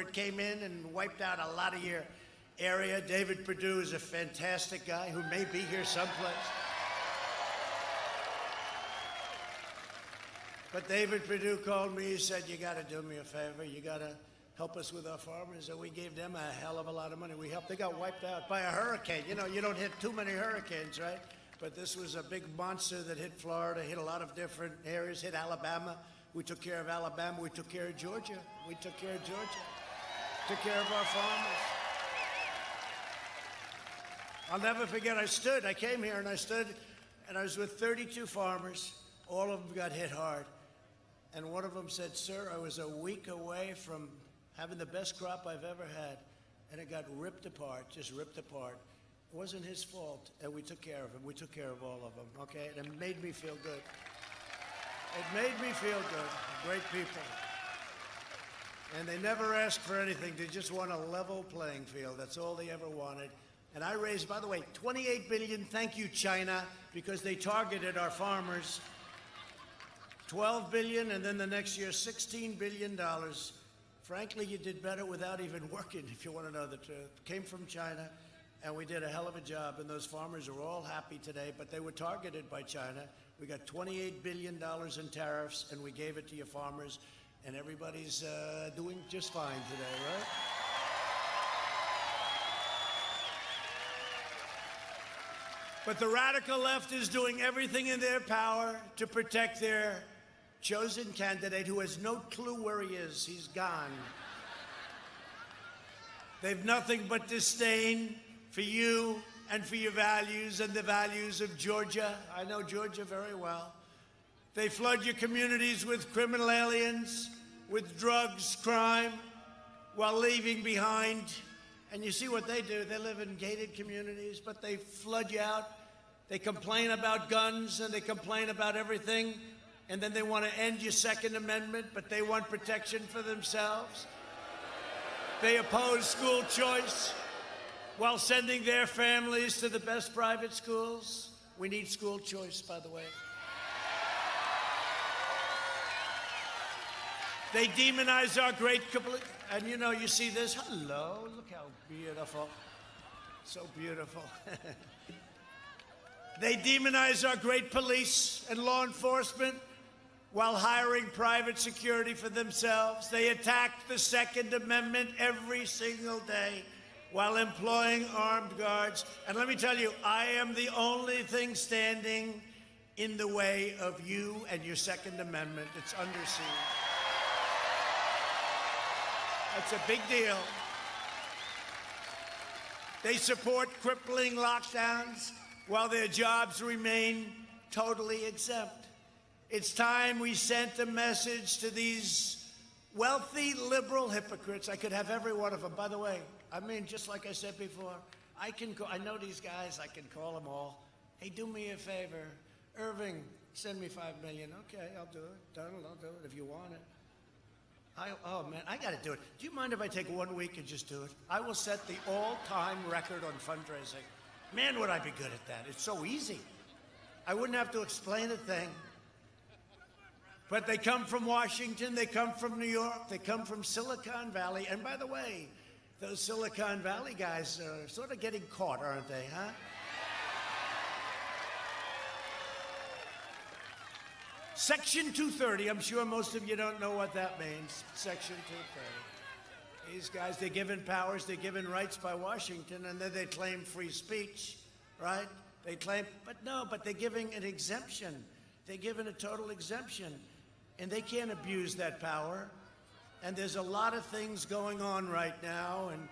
It came in and wiped out a lot of your area. David Perdue is a fantastic guy who may be here someplace. But David Perdue called me. He said, you got to do me a favor. You got to help us with our farmers. And we gave them a hell of a lot of money. We helped. They got wiped out by a hurricane. You know, you don't hit too many hurricanes, right? But this was a big monster that hit Florida, hit a lot of different areas, hit Alabama. We took care of Alabama. We took care of Georgia. We took care of Georgia. Took care of our farmers. I'll never forget, I came here and I stood, and I was with 32 farmers. All of them got hit hard. And one of them said, sir, I was a week away from having the best crop I've ever had, and it got ripped apart, just ripped apart. It wasn't his fault, and we took care of him. We took care of all of them, okay? And it made me feel good. It made me feel good. Great people. And they never asked for anything. They just want a level playing field. That's all they ever wanted. And I raised, by the way, $28 billion. Thank you, China, because they targeted our farmers. $12 billion, and then the next year, $16 billion. Frankly, you did better without even working, if you want to know the truth. Came from China, and we did a hell of a job, and those farmers are all happy today, but they were targeted by China. We got $28 billion in tariffs, and we gave it to your farmers, and everybody's doing just fine today, right? But the radical left is doing everything in their power to protect their chosen candidate who has no clue where he is. He's gone. They've nothing but disdain for you and for your values and the values of Georgia. I know Georgia very well. They flood your communities with criminal aliens, with drugs, crime, while leaving behind. And you see what they do. They live in gated communities, but they flood you out. They complain about guns, and they complain about everything. And then they want to end your Second Amendment, but they want protection for themselves. They oppose school choice while sending their families to the best private schools. We need school choice, by the way. They demonize our great, and you know, you see this. Hello, look how beautiful. So beautiful. They demonize our great police and law enforcement while hiring private security for themselves. They attack the Second Amendment every single day while employing armed guards. And let me tell you, I am the only thing standing in the way of you and your Second Amendment. It's under siege. That's a big deal. They support crippling lockdowns while their jobs remain totally exempt. It's time we sent a message to these wealthy liberal hypocrites. I could have every one of them. By the way, I mean, just like I said before, I know these guys, I can call them all. Hey, do me a favor. Irving, send me $5 million. Okay, I'll do it. Donald, I'll do it if you want it. Oh, man, I got to do it. Do you mind if I take 1 week and just do it? I will set the all-time record on fundraising. Man, would I be good at that. It's so easy. I wouldn't have to explain a thing. But they come from Washington, they come from New York, they come from Silicon Valley. And by the way, those Silicon Valley guys are sort of getting caught, aren't they, huh? Section 230, I'm sure most of you don't know what that means. Section 230. These guys, they're given powers, they're given rights by Washington, and then they claim free speech, right? They claim, but they're giving an exemption. They're given a total exemption, and they can't abuse that power. And there's a lot of things going on right now, and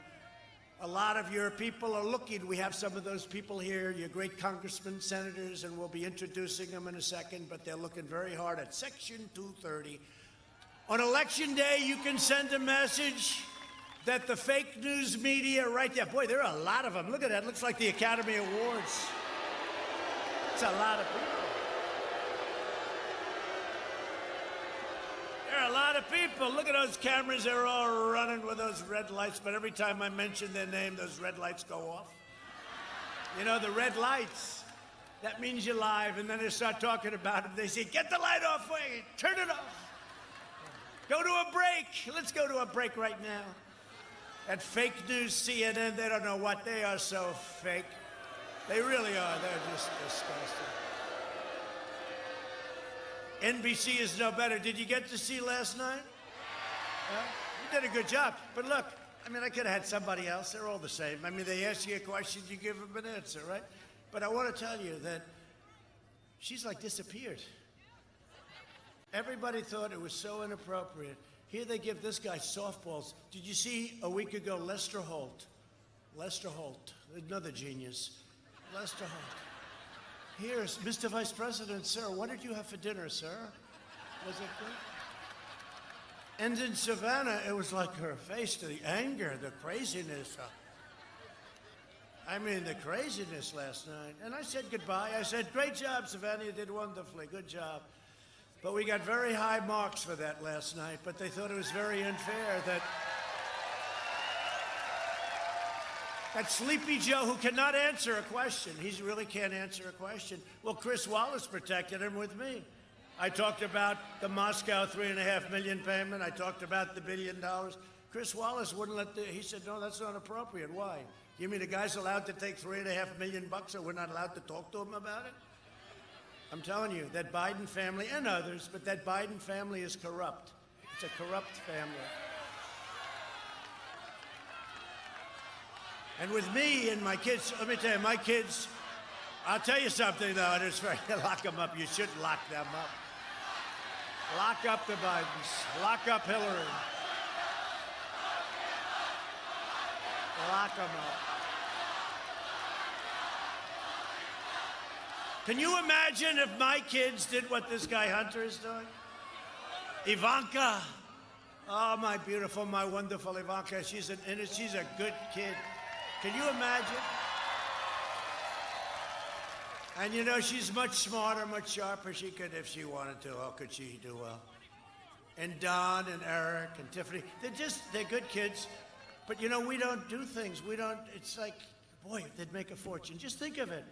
a lot of your people are looking. We have some of those people here, your great congressmen, senators, and we'll be introducing them in a second, but they're looking very hard at Section 230. On Election Day, you can send a message that the fake news media right there, boy, there are a lot of them. Look at that, looks like the Academy Awards. It's a lot of people. There are a lot of people. Look at those cameras. They're all running with those red lights, but every time I mention their name, those red lights go off. You know, the red lights, that means you're live, and then they start talking about it. They say, get the light off, wait, turn it off. Go to a break. Let's go to a break right now. That fake news CNN, they don't know what. They are so fake. They really are. They're just disgusting. NBC is no better. Did you get to see last night? You did a good job. But look, I mean, I could have had somebody else. They're all the same. I mean, they ask you a question, you give them an answer, right? But I want to tell you that she's like disappeared. Everybody thought it was so inappropriate. Here they give this guy softballs. Did you see a week ago Lester Holt? Lester Holt, another genius. Lester Holt. Here's Mr. Vice President, sir, what did you have for dinner, sir? Was it good? And in Savannah, it was like her face, the anger, the craziness. I mean, the craziness last night. And I said goodbye. I said, great job, Savannah, you did wonderfully, good job. But we got very high marks for that last night, but they thought it was very unfair that Sleepy Joe, who cannot answer a question, he really can't answer a question. Well, Chris Wallace protected him with me. I talked about the Moscow $3.5 million payment. I talked about the $1 billion. Chris Wallace wouldn't he said, no, that's not appropriate. Why? You mean the guy's allowed to take $3.5 million so we're not allowed to talk to him about it? I'm telling you, that Biden family, and others, but that Biden family is corrupt. It's a corrupt family. And with me and my kids, let me tell you, my kids, I'll tell you something, though, and it's very, lock them up. You shouldn't lock them up. Lock up the Bidens. Lock up Hillary. Lock them up. Can you imagine if my kids did what this guy Hunter is doing? Ivanka. Oh, my beautiful, my wonderful Ivanka. She's a good kid. Can you imagine? And you know, she's much smarter, much sharper. She could, if she wanted to, how could she do well? And Don and Eric and Tiffany, they're good kids. But you know, we don't do things. It's like, boy, they'd make a fortune. Just think of it.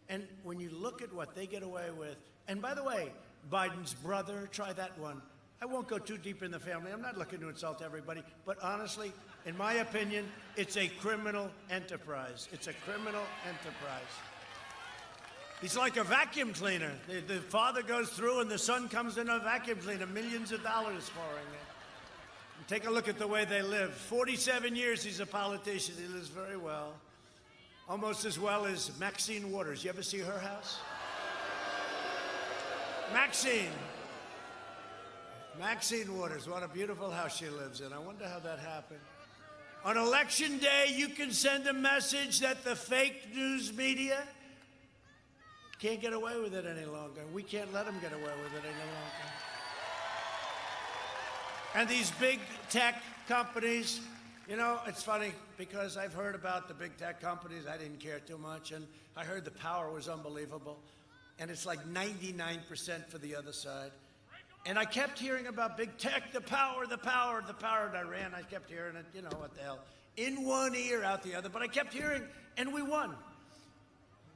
And when you look at what they get away with, and by the way, Biden's brother, try that one. I won't go too deep in the family. I'm not looking to insult everybody. But honestly, in my opinion, it's a criminal enterprise. It's a criminal enterprise. He's like a vacuum cleaner. The father goes through and the son comes in a vacuum cleaner, millions of dollars pouring in. And take a look at the way they live. 47 years he's a politician. He lives very well. Almost as well as Maxine Waters. You ever see her house? Maxine Waters, what a beautiful house she lives in. I wonder how that happened. On Election Day, you can send a message that the fake news media can't get away with it any longer. We can't let them get away with it any longer. And these big tech companies, you know, it's funny because I've heard about the big tech companies. I didn't care too much, and I heard the power was unbelievable. And it's like 99% for the other side. And I kept hearing about big tech, the power, and I ran. I kept hearing it, you know, what the hell. In one ear, out the other. But I kept hearing, and we won.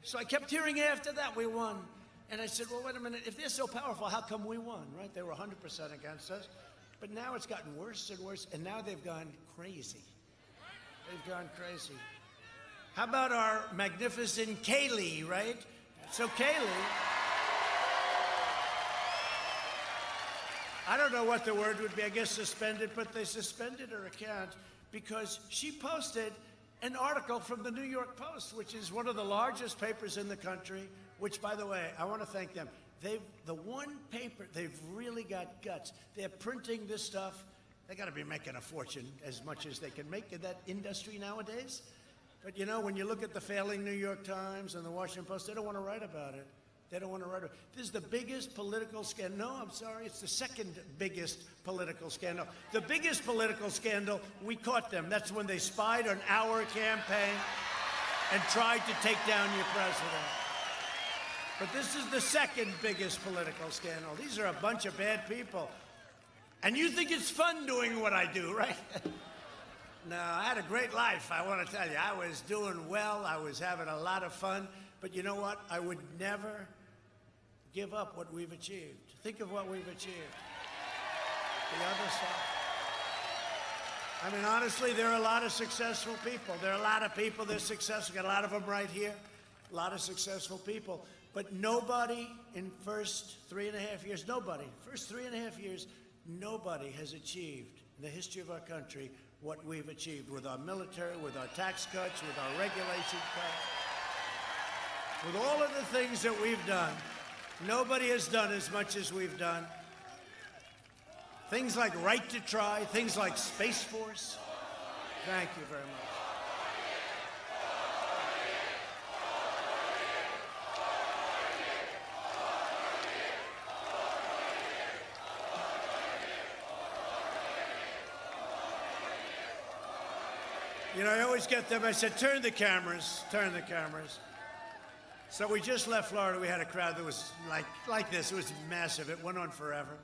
So I kept hearing after that, we won. And I said, well, wait a minute. If they're so powerful, how come we won, right? They were 100% against us. But now it's gotten worse and worse, and now they've gone crazy. They've gone crazy. How about our magnificent Kaylee, right? So Kaylee, I don't know what the word would be. I guess suspended, but they suspended her account because she posted an article from the New York Post, which is one of the largest papers in the country, which, by the way, I want to thank them. The one paper, they've really got guts. They're printing this stuff. They got to be making a fortune as much as they can make in that industry nowadays. But you know, when you look at the failing New York Times and the Washington Post, they don't want to write about it. They don't want to write about it. This is the biggest political scandal. No, I'm sorry, it's the second biggest political scandal. The biggest political scandal, we caught them. That's when they spied on our campaign and tried to take down your president. But this is the second biggest political scandal. These are a bunch of bad people. And you think it's fun doing what I do, right? No, I had a great life, I want to tell you. I was doing well. I was having a lot of fun. But you know what? I would never give up what we've achieved. Think of what we've achieved. The other side. I mean, honestly, there are a lot of successful people. There are a lot of people that are successful. Got a lot of them right here. A lot of successful people. But nobody in first 3.5 years, first 3.5 years, nobody has achieved in the history of our country what we've achieved with our military, with our tax cuts, with our regulation cuts, with all of the things that we've done. Nobody has done as much as we've done. Things like right to try, things like Space Force. Thank you very much. You know, I always get them. I said, turn the cameras, turn the cameras. So we just left Florida. We had a crowd that was like this. It was massive. It went on forever.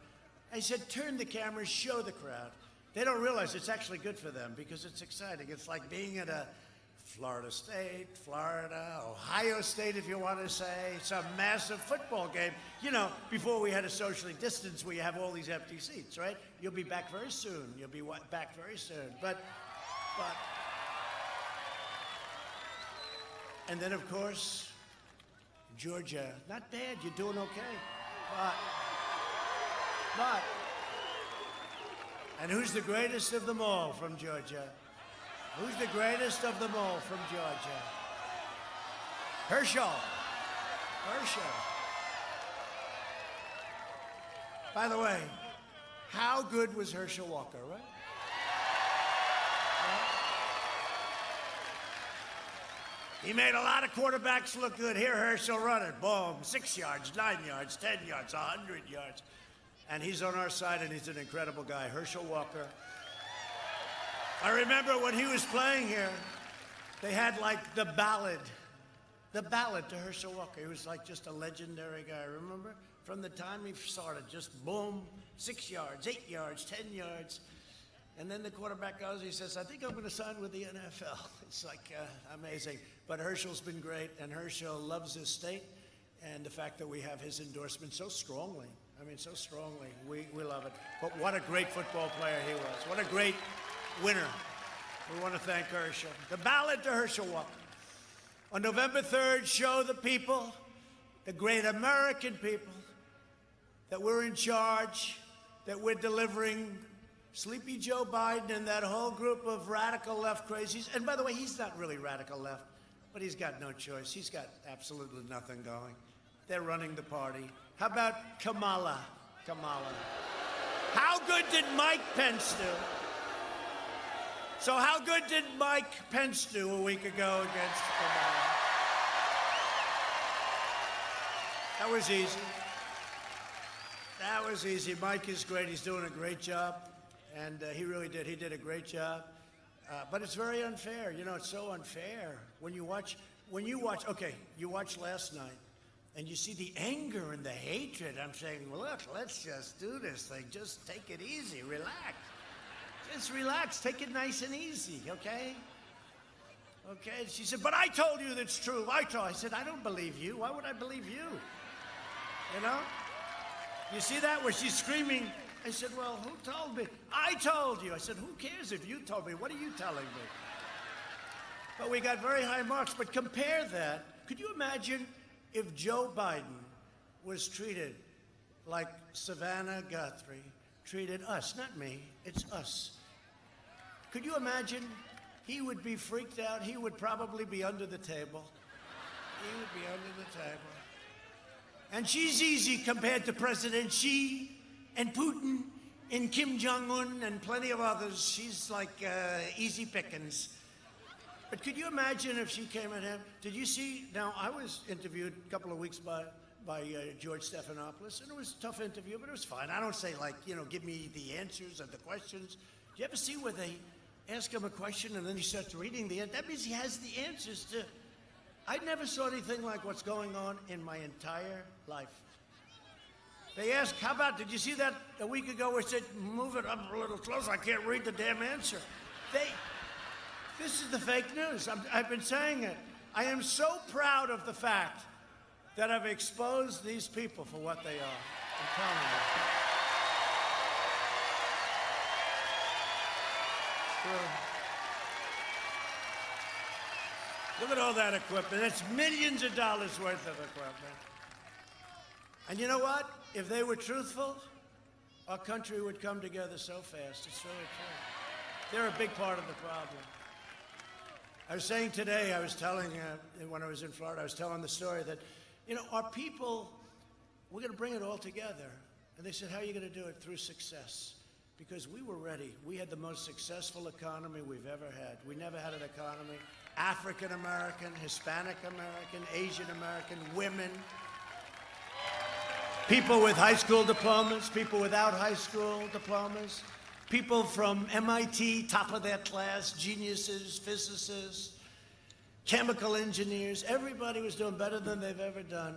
I said, turn the cameras, show the crowd. They don't realize it's actually good for them because it's exciting. It's like being at a Florida State, Florida, Ohio State, if you want to say. It's a massive football game. You know, before we had to socially distance, we have all these empty seats, right? You'll be back very soon. You'll be back very soon. But. And then, of course, Georgia. Not bad. You're doing okay. But. And who's the greatest of them all from Georgia? Who's the greatest of them all from Georgia? Herschel. By the way, how good was Herschel Walker, right? He made a lot of quarterbacks look good. Here, Herschel running. Boom. 6 yards, 9 yards, 10 yards, 100 yards. And he's on our side, and he's an incredible guy. Herschel Walker. I remember when he was playing here, they had like the ballad to Herschel Walker. He was like just a legendary guy, remember? From the time he started, just boom, 6 yards, 8 yards, 10 yards. And then the quarterback goes, he says, I think I'm going to sign with the NFL. It's like amazing. But Herschel's been great, and Herschel loves his state, and the fact that we have his endorsement so strongly. I mean, so strongly. We love it. But what a great football player he was. What a great winner. We want to thank Herschel. The ballad to Herschel Walker. On November 3rd, show the people, the great American people, that we're in charge, that we're delivering Sleepy Joe Biden and that whole group of radical left crazies. And by the way, he's not really radical left, but he's got no choice. He's got absolutely nothing going. They're running the party. How about Kamala? How good did Mike Pence do? So how good did Mike Pence do a week ago against Kamala? That was easy. That was easy. Mike is great. He's doing a great job. And he really did. He did a great job. But it's very unfair. You know, it's so unfair. When you watch, okay, you watched last night, and you see the anger and the hatred. I'm saying, well, look, let's just do this thing. Just take it easy. Relax. Just relax. Take it nice and easy, okay? Okay? She said, but I told you that's true. I said, I don't believe you. Why would I believe you? You know? You see that? Where she's screaming. I said, well, who told me? I told you. I said, who cares if you told me? What are you telling me? But we got very high marks. But compare that. Could you imagine if Joe Biden was treated like Savannah Guthrie treated us? Not me. It's us. Could you imagine? He would be freaked out. He would probably be under the table. He would be under the table. And she's easy compared to President Xi and Putin and Kim Jong-un and plenty of others. She's like easy pickings. But could you imagine if she came at him? Did you see? Now, I was interviewed a couple of weeks by George Stephanopoulos, and it was a tough interview, but it was fine. I don't say, like, you know, give me the answers and the questions. Do you ever see where they ask him a question and then he starts reading the answer? That means he has the answers to. I never saw anything like what's going on in my entire life. They asked, how about, did you see that a week ago where it said, move it up a little closer, I can't read the damn answer. This is the fake news. I've been saying it. I am so proud of the fact that I've exposed these people for what they are. I'm telling Look at all that equipment. That's millions of dollars worth of equipment. And you know what? If they were truthful, our country would come together so fast. It's really true. They're a big part of the problem. I was saying today, I was telling, when I was in Florida, I was telling the story that, our people, we're going to bring it all together. And they said, how are you going to do it? Through success. Because we were ready. We had the most successful economy we've ever had. We never had an economy. African American, Hispanic American, Asian American, women, people with high school diplomas, people without high school diplomas, people from MIT, top of their class, geniuses, physicists, chemical engineers. Everybody was doing better than they've ever done.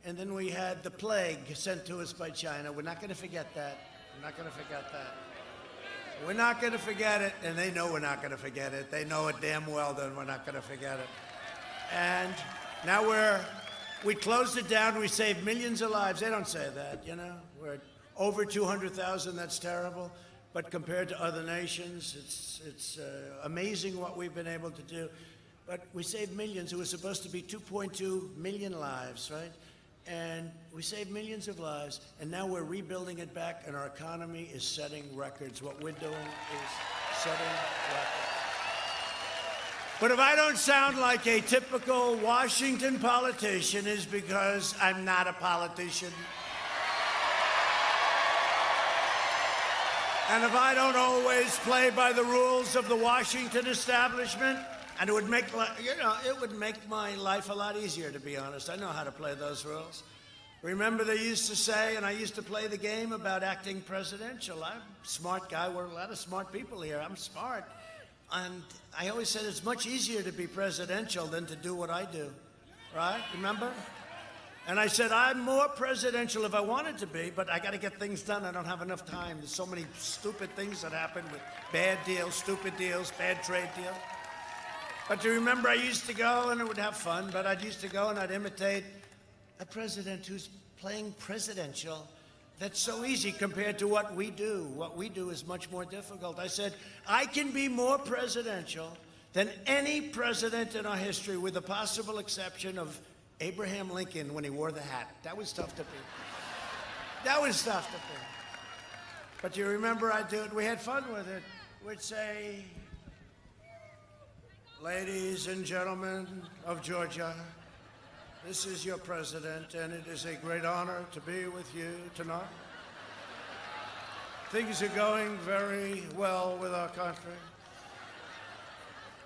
And then we had the plague sent to us by China. We're not going to forget that. We're not going to forget that. We're not going to forget it, and they know we're not going to forget it. They know it damn well that we're not going to forget it. And now we closed it down. We saved millions of lives. They don't say that, We're at over 200,000. That's terrible. But compared to other nations, it's amazing what we've been able to do. But we saved millions. It was supposed to be 2.2 million lives, right? And we saved millions of lives, and now we're rebuilding it back, and our economy is setting records. What we're doing is setting records. But if I don't sound like a typical Washington politician, it's because I'm not a politician. And if I don't always play by the rules of the Washington establishment, and it would make, it would make my life a lot easier, to be honest. I know how to play those rules. Remember they used to say, and I used to play the game about acting presidential. I'm a smart guy. We're a lot of smart people here. I'm smart. And I always said it's much easier to be presidential than to do what I do, right? Remember? And I said, I'm more presidential if I wanted to be, but I got to get things done. I don't have enough time. There's so many stupid things that happen with bad deals, stupid deals, bad trade deals. But do you remember I used to go, and it would have fun, but I'd used to go and I'd imitate a president who's playing presidential. That's so easy compared to what we do. What we do is much more difficult. I said, I can be more presidential than any president in our history, with the possible exception of Abraham Lincoln when he wore the hat. That was tough to beat. That was tough to beat. But you remember I'd do it. We had fun with it. We'd say, ladies and gentlemen of Georgia, this is your president, and it is a great honor to be with you tonight. Things are going very well with our country.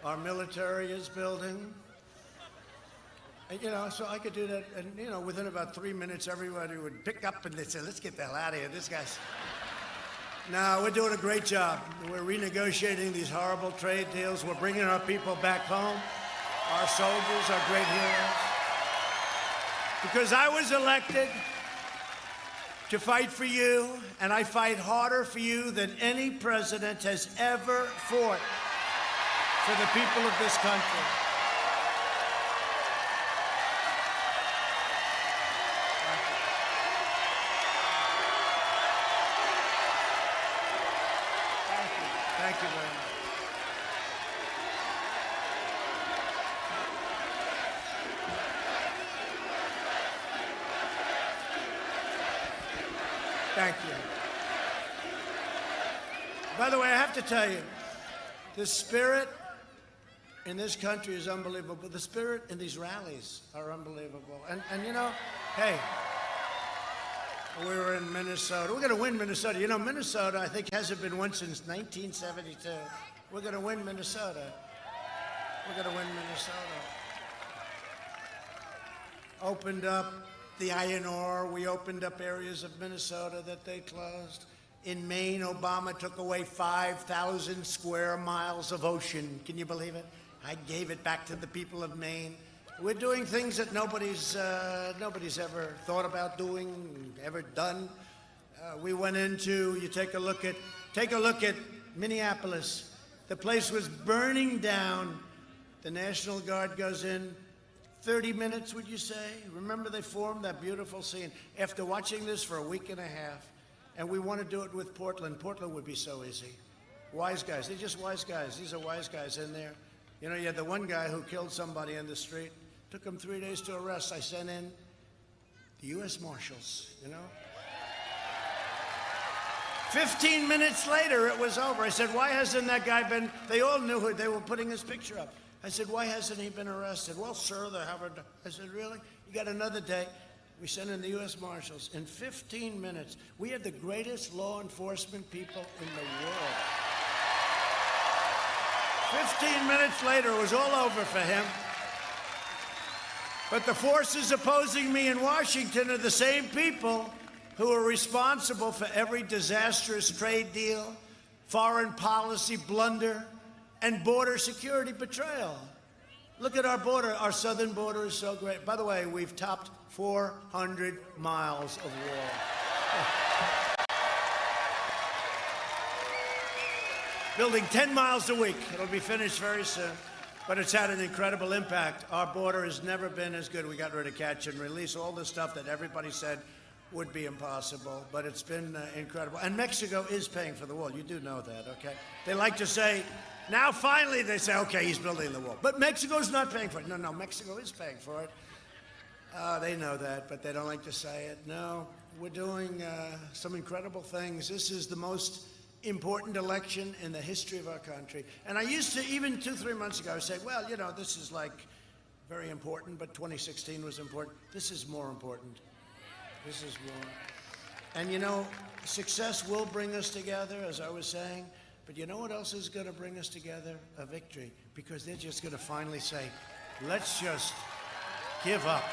Our military is building. And, so I could do that, and, within about 3 minutes, everybody would pick up and they'd say, let's get the hell out of here. This guy's... No, we're doing a great job. We're renegotiating these horrible trade deals. We're bringing our people back home. Our soldiers are great heroes. Because I was elected to fight for you, and I fight harder for you than any president has ever fought for the people of this country. Thank you very much. Thank you. By the way, I have to tell you, the spirit in this country is unbelievable. The spirit in these rallies are unbelievable. And hey, we were in Minnesota. We're going to win Minnesota. Minnesota, I think, hasn't been won since 1972. We're going to win Minnesota. We're going to win Minnesota. Opened up the iron ore. We opened up areas of Minnesota that they closed. In Maine, Obama took away 5,000 square miles of ocean. Can you believe it? I gave it back to the people of Maine. We're doing things that nobody's ever thought about doing, ever done. We went into, take a look at Minneapolis. The place was burning down. The National Guard goes in. 30 minutes, would you say? Remember, they formed that beautiful scene. After watching this for a week and a half, and we want to do it with Portland. Portland would be so easy. Wise guys. They're just wise guys. These are wise guys in there. You know, you had the one guy who killed somebody in the street. Took him 3 days to arrest. I sent in the U.S. Marshals, you know. 15 minutes later, it was over. I said, why hasn't that guy been, they all knew who, they were putting his picture up. I said, why hasn't he been arrested? Well, sir, they haven't. I said, really? You got another day? We sent in the U.S. Marshals. In 15 minutes, we had the greatest law enforcement people in the world. 15 minutes later, it was all over for him. But the forces opposing me in Washington are the same people who are responsible for every disastrous trade deal, foreign policy blunder, and border security betrayal. Look at our border. Our southern border is so great. By the way, we've topped 400 miles of wall. Building 10 miles a week. It'll be finished very soon. But it's had an incredible impact. Our border has never been as good. We got rid of catch and release, all the stuff that everybody said would be impossible, but it's been incredible. And Mexico is paying for the wall. You do know that, okay? They like to say, now finally they say, okay, he's building the wall. But Mexico's not paying for it. No, Mexico is paying for it. They know that, but they don't like to say it. No, we're doing some incredible things. This is the most important election in the history of our country. And I used to, even 2-3 months ago, say, well, you know, this is like very important, but 2016 was important. This is more important. This is more. And you know, success will bring us together, as I was saying, but you know what else is going to bring us together? A victory. Because they're just going to finally say, let's just give up.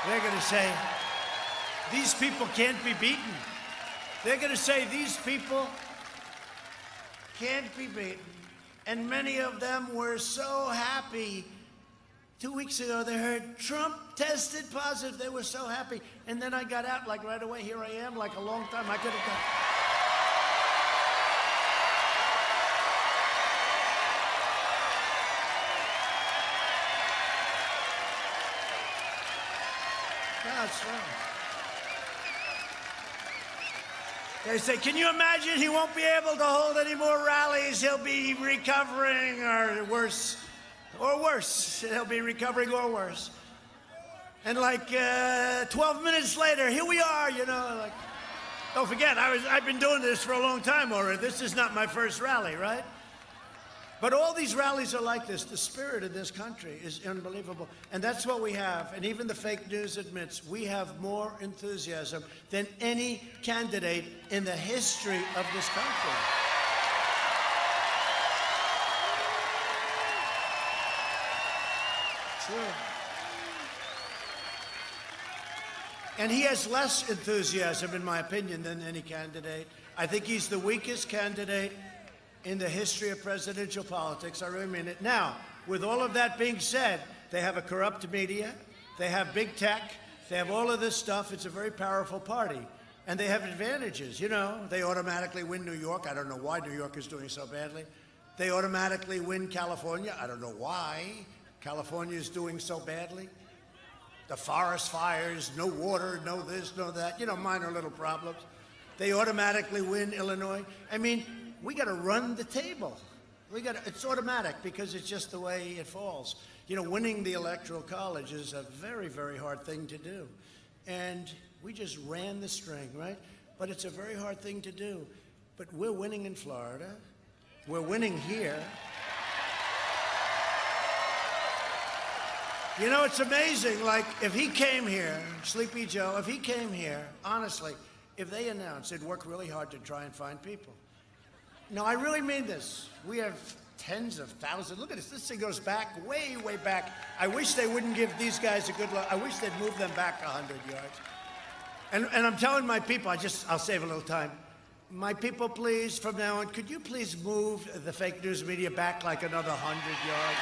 They're going to say, these people can't be beaten. They're going to say, these people can't be beaten. And many of them were so happy. 2 weeks ago, they heard Trump tested positive. They were so happy. And then I got out, like right away, here I am, like a long time. I could have done. That's right. They say, can you imagine he won't be able to hold any more rallies? He'll be recovering or worse. Or worse. He'll be recovering or worse. And like 12 minutes later, here we are, you know. Like, don't forget, I've been doing this for a long time already. This is not my first rally, right? But all these rallies are like this. The spirit of this country is unbelievable. And that's what we have. And even the fake news admits we have more enthusiasm than any candidate in the history of this country. True. And he has less enthusiasm, in my opinion, than any candidate. I think he's the weakest candidate in the history of presidential politics. I really mean it. Now, with all of that being said, they have a corrupt media, they have big tech, they have all of this stuff. It's a very powerful party. And they have advantages. You know, they automatically win New York. I don't know why New York is doing so badly. They automatically win California. I don't know why California is doing so badly. The forest fires, no water, no this, no that. You know, minor little problems. They automatically win Illinois. I mean, we got to run the table. It's automatic because it's just the way it falls. You know, winning the Electoral College is a very, very hard thing to do. And we just ran the string, right? But it's a very hard thing to do. But we're winning in Florida. We're winning here. You know, it's amazing. Like, if he came here, Sleepy Joe, if he came here, honestly, if they announced, they'd work really hard to try and find people. No, I really mean this. We have tens of thousands. Look at this. This thing goes back, way, way back. I wish they wouldn't give these guys a good look. I wish they'd move them back 100 yards. And I'm telling my people, I'll save a little time. My people, please, from now on, could you please move the fake news media back like another 100 yards?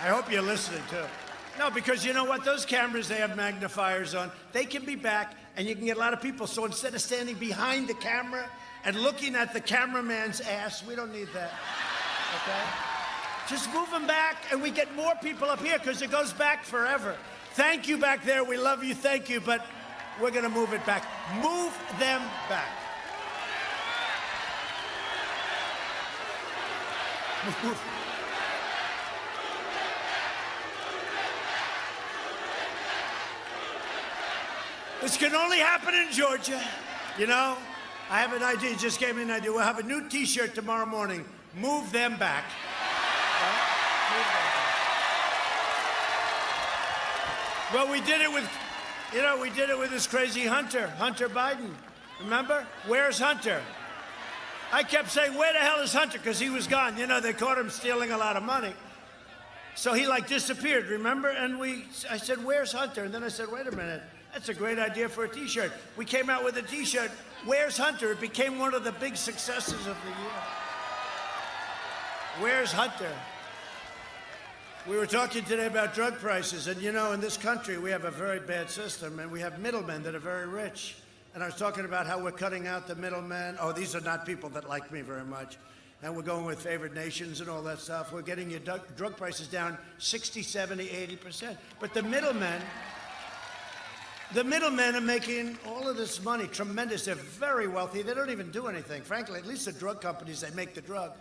I hope you're listening, too. No, because you know what? Those cameras, they have magnifiers on. They can be back, and you can get a lot of people. So instead of standing behind the camera and looking at the cameraman's ass, we don't need that, okay? Just move them back, and we get more people up here because it goes back forever. Thank you back there. We love you. Thank you. But we're going to move it back. Move them back. Move. This can only happen in Georgia. You know, I have an idea. Just gave me an idea. We'll have a new T-shirt tomorrow morning. Move them back. Well, we did it with, we did it with this crazy Hunter Biden. Remember? Where's Hunter? I kept saying, where the hell is Hunter? Because he was gone. You know, they caught him stealing a lot of money. So he disappeared, remember? And I said, where's Hunter? And then I said, wait a minute. That's a great idea for a T-shirt. We came out with a T-shirt, Where's Hunter? It became one of the big successes of the year. Where's Hunter? We were talking today about drug prices, and in this country we have a very bad system, and we have middlemen that are very rich. And I was talking about how we're cutting out the middlemen. Oh, these are not people that like me very much. And we're going with favored nations and all that stuff. We're getting your drug prices down 60, 70, 80%. But the middlemen are making all of this money, tremendous. They're very wealthy. They don't even do anything. Frankly, at least the drug companies, they make the drug.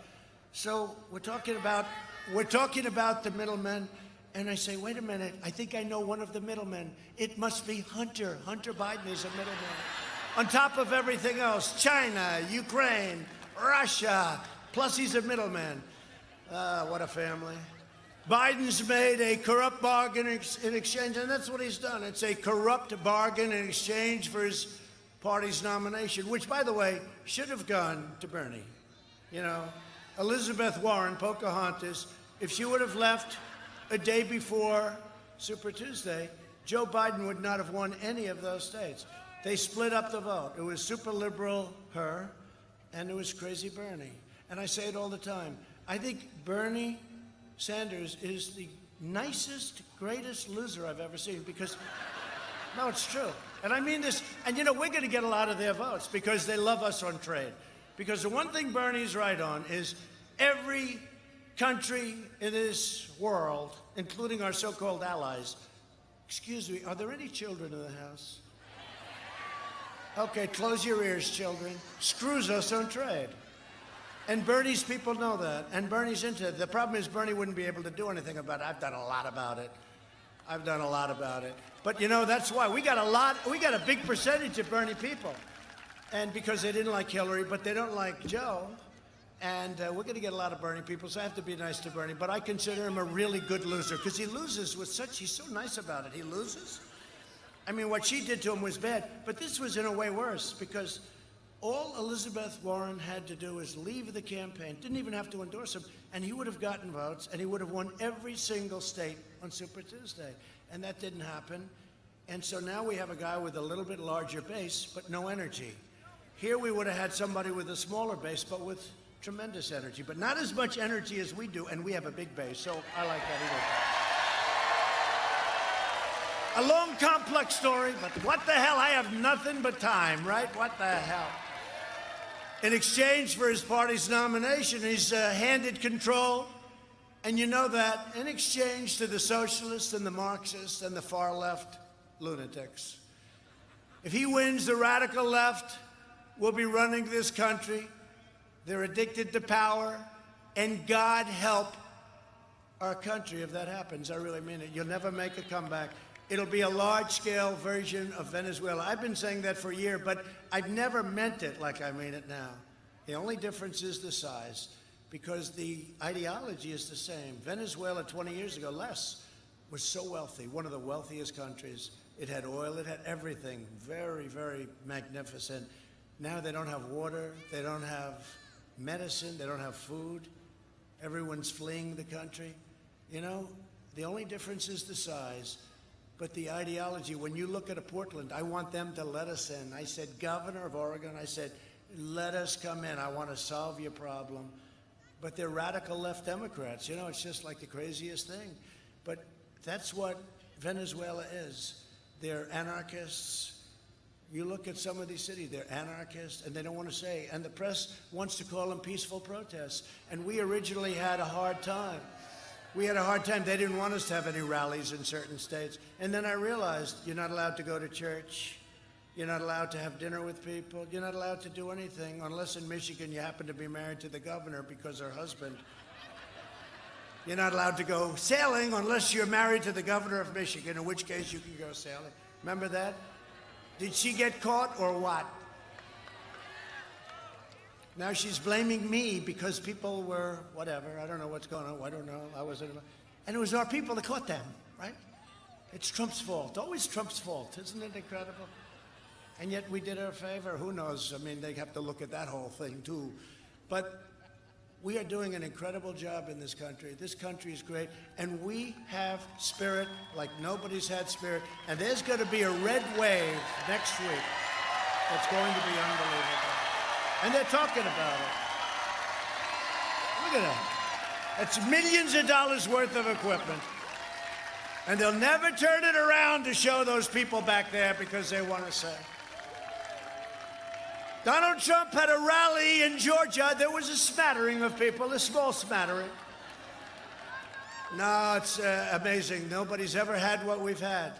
So we're talking about the middlemen, and I say, wait a minute, I think I know one of the middlemen. It must be Hunter. Hunter Biden is a middleman. On top of everything else, China, Ukraine, Russia, plus he's a middleman. What a family. Biden's made a corrupt bargain in exchange, and that's what he's done. It's a corrupt bargain in exchange for his party's nomination, which, by the way, should have gone to Bernie. Elizabeth Warren, Pocahontas, if she would have left a day before Super Tuesday, Joe Biden would not have won any of those states. They split up the vote. It was super liberal, her, and it was crazy Bernie. And I say it all the time. I think Bernie Sanders is the nicest, greatest loser I've ever seen because, no, it's true. And I mean this, and we're going to get a lot of their votes because they love us on trade. Because the one thing Bernie's right on is every country in this world, including our so-called allies, excuse me, are there any children in the house? Okay, close your ears, children. Screws us on trade. And Bernie's people know that, and Bernie's into it. The problem is Bernie wouldn't be able to do anything about it. I've done a lot about it. But that's why we got a big percentage of Bernie people. And because they didn't like Hillary, but they don't like Joe. And we're going to get a lot of Bernie people, so I have to be nice to Bernie. But I consider him a really good loser, because he loses with he's so nice about it. He loses. I mean, what she did to him was bad, but this was in a way worse, because all Elizabeth Warren had to do was leave the campaign, didn't even have to endorse him, and he would have gotten votes, and he would have won every single state on Super Tuesday. And that didn't happen. And so now we have a guy with a little bit larger base, but no energy. Here we would have had somebody with a smaller base, but with tremendous energy, but not as much energy as we do, and we have a big base, so I like that either. A long, complex story, but what the hell? I have nothing but time, right? What the hell? In exchange for his party's nomination, he's handed control, and you know that, in exchange to the socialists and the Marxists and the far-left lunatics. If he wins, the radical left will be running this country. They're addicted to power, and God help our country if that happens. I really mean it. You'll never make a comeback. It'll be a large-scale version of Venezuela. I've been saying that for a year, but I've never meant it like I mean it now. The only difference is the size, because the ideology is the same. Venezuela 20 years ago, less, was so wealthy, one of the wealthiest countries. It had oil, it had everything, very, very magnificent. Now they don't have water, they don't have medicine, they don't have food. Everyone's fleeing the country. The only difference is the size. But the ideology, when you look at a Portland, I want them to let us in. I said, Governor of Oregon, I said, let us come in. I want to solve your problem. But they're radical left Democrats. It's just like the craziest thing. But that's what Venezuela is. They're anarchists. You look at some of these cities, they're anarchists, and they don't want to say. And the press wants to call them peaceful protests. And we originally had a hard time. we had a hard time. They didn't want us to have any rallies in certain states. And then I realized you're not allowed to go to church. You're not allowed to have dinner with people. You're not allowed to do anything unless in Michigan you happen to be married to the governor because her husband. You're not allowed to go sailing unless you're married to the governor of Michigan, in which case you can go sailing. Remember that? Did she get caught or what? Now she's blaming me because people were whatever. I don't know what's going on. I don't know. I wasn't. And it was our people that caught them, right? It's Trump's fault. Always Trump's fault. Isn't it incredible? And yet we did her a favor. Who knows? I mean, they have to look at that whole thing, too. But we are doing an incredible job in this country. This country is great. And we have spirit like nobody's had spirit. And there's going to be a red wave next week that's going to be unbelievable. And they're talking about it. Look at that. That's millions of dollars worth of equipment. And they'll never turn it around to show those people back there because they want to say. Donald Trump had a rally in Georgia. There was a smattering of people, a small smattering. No, it's amazing. Nobody's ever had what we've had.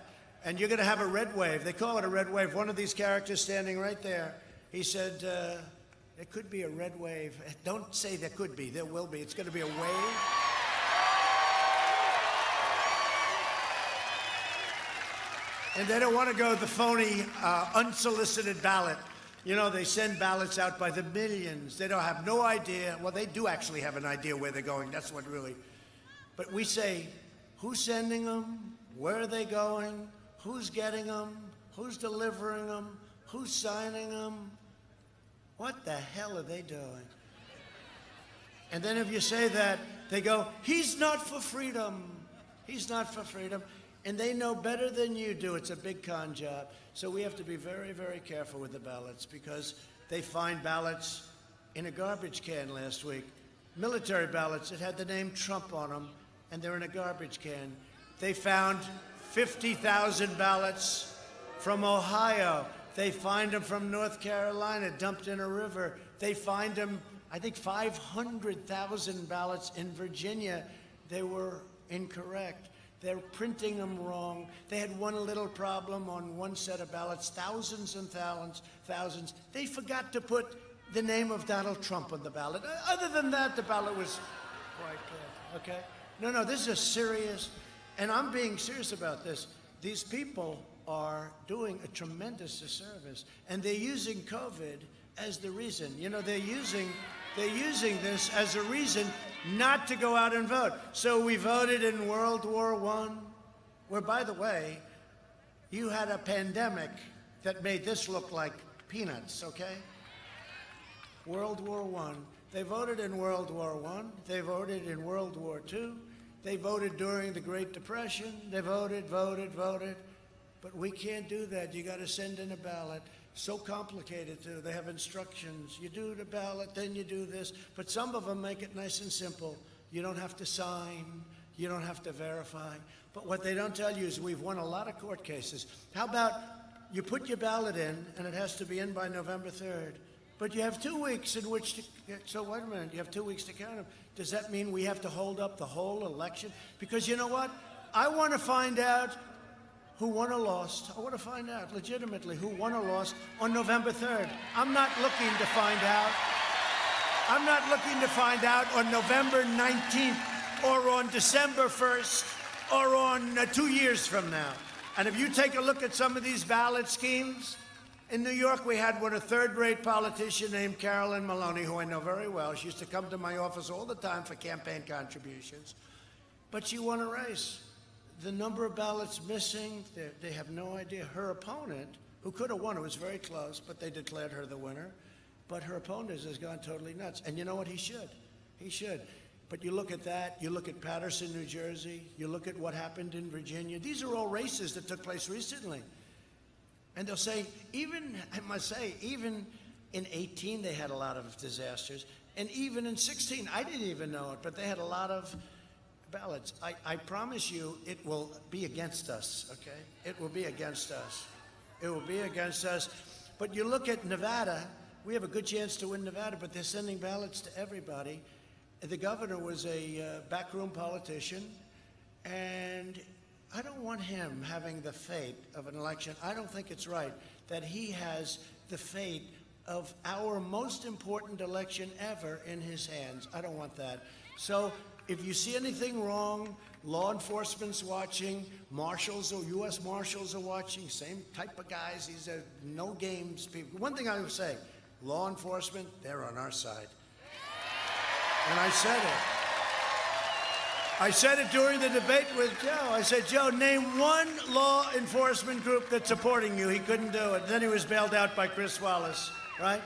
And you're going to have a red wave. They call it a red wave. One of these characters standing right there, he said, there could be a red wave. Don't say there could be. There will be. It's going to be a wave. And they don't want to go the phony, unsolicited ballot. You know, they send ballots out by the millions. They don't have no idea. Well, they do actually have an idea where they're going. That's what really. But we say, who's sending them? Where are they going? Who's getting them? Who's delivering them? Who's signing them? What the hell are they doing? And then if you say that, they go, he's not for freedom. He's not for freedom. And they know better than you do. It's a big con job. So we have to be very, very careful with the ballots because they find ballots in a garbage can last week. Military ballots that had the name Trump on them, and they're in a garbage can. They found 50,000 ballots from Ohio. They find them from North Carolina, dumped in a river. They find them, I think, 500,000 ballots in Virginia. They were incorrect. They're printing them wrong. They had one little problem on one set of ballots, thousands and thousands. They forgot to put the name of Donald Trump on the ballot. Other than that, the ballot was quite good, okay? No, this is a serious, and I'm being serious about this. These people are doing a tremendous disservice, and they're using COVID as the reason. You know, they're using this as a reason not to go out and vote. So we voted in World War I, where, by the way, you had a pandemic that made this look like peanuts, okay? World War I. They voted in World War I. They voted in World War II. They voted during the Great Depression. They voted. But we can't do that. You got to send in a ballot. So complicated, too. They have instructions. You do the ballot, then you do this. But some of them make it nice and simple. You don't have to sign. You don't have to verify. But what they don't tell you is we've won a lot of court cases. How about you put your ballot in, and it has to be in by November 3rd. But you have 2 weeks in which to, so wait a minute, you have 2 weeks to count them. Does that mean we have to hold up the whole election? Because you know what? I want to find out who won or lost. I want to find out legitimately who won or lost on November 3rd. I'm not looking to find out. I'm not looking to find out on November 19th or on December 1st or on 2 years from now. And if you take a look at some of these ballot schemes, in New York, we had a third-rate politician named Carolyn Maloney, who I know very well. She used to come to my office all the time for campaign contributions. But she won a race. The number of ballots missing, they have no idea. Her opponent, who could have won, it was very close, but they declared her the winner. But her opponent has gone totally nuts. And you know what? He should. He should. But you look at that, you look at Paterson, New Jersey, you look at what happened in Virginia. These are all races that took place recently. And they'll say, even, I must say, even in 18, they had a lot of disasters. And even in 16, I didn't even know it, but they had a lot of ballots. I promise you it will be against us, okay? It will be against us. It will be against us. But you look at Nevada, we have a good chance to win Nevada, but they're sending ballots to everybody. The governor was a backroom politician, and I don't want him having the fate of an election. I don't think it's right that he has the fate of our most important election ever in his hands. I don't want that. So if you see anything wrong, law enforcement's watching, marshals or U.S. Marshals are watching, same type of guys. These are no games people. One thing I would say, law enforcement, they're on our side. And I said it. I said it during the debate with Joe. I said, Joe, name one law enforcement group that's supporting you. He couldn't do it. Then he was bailed out by Chris Wallace, right?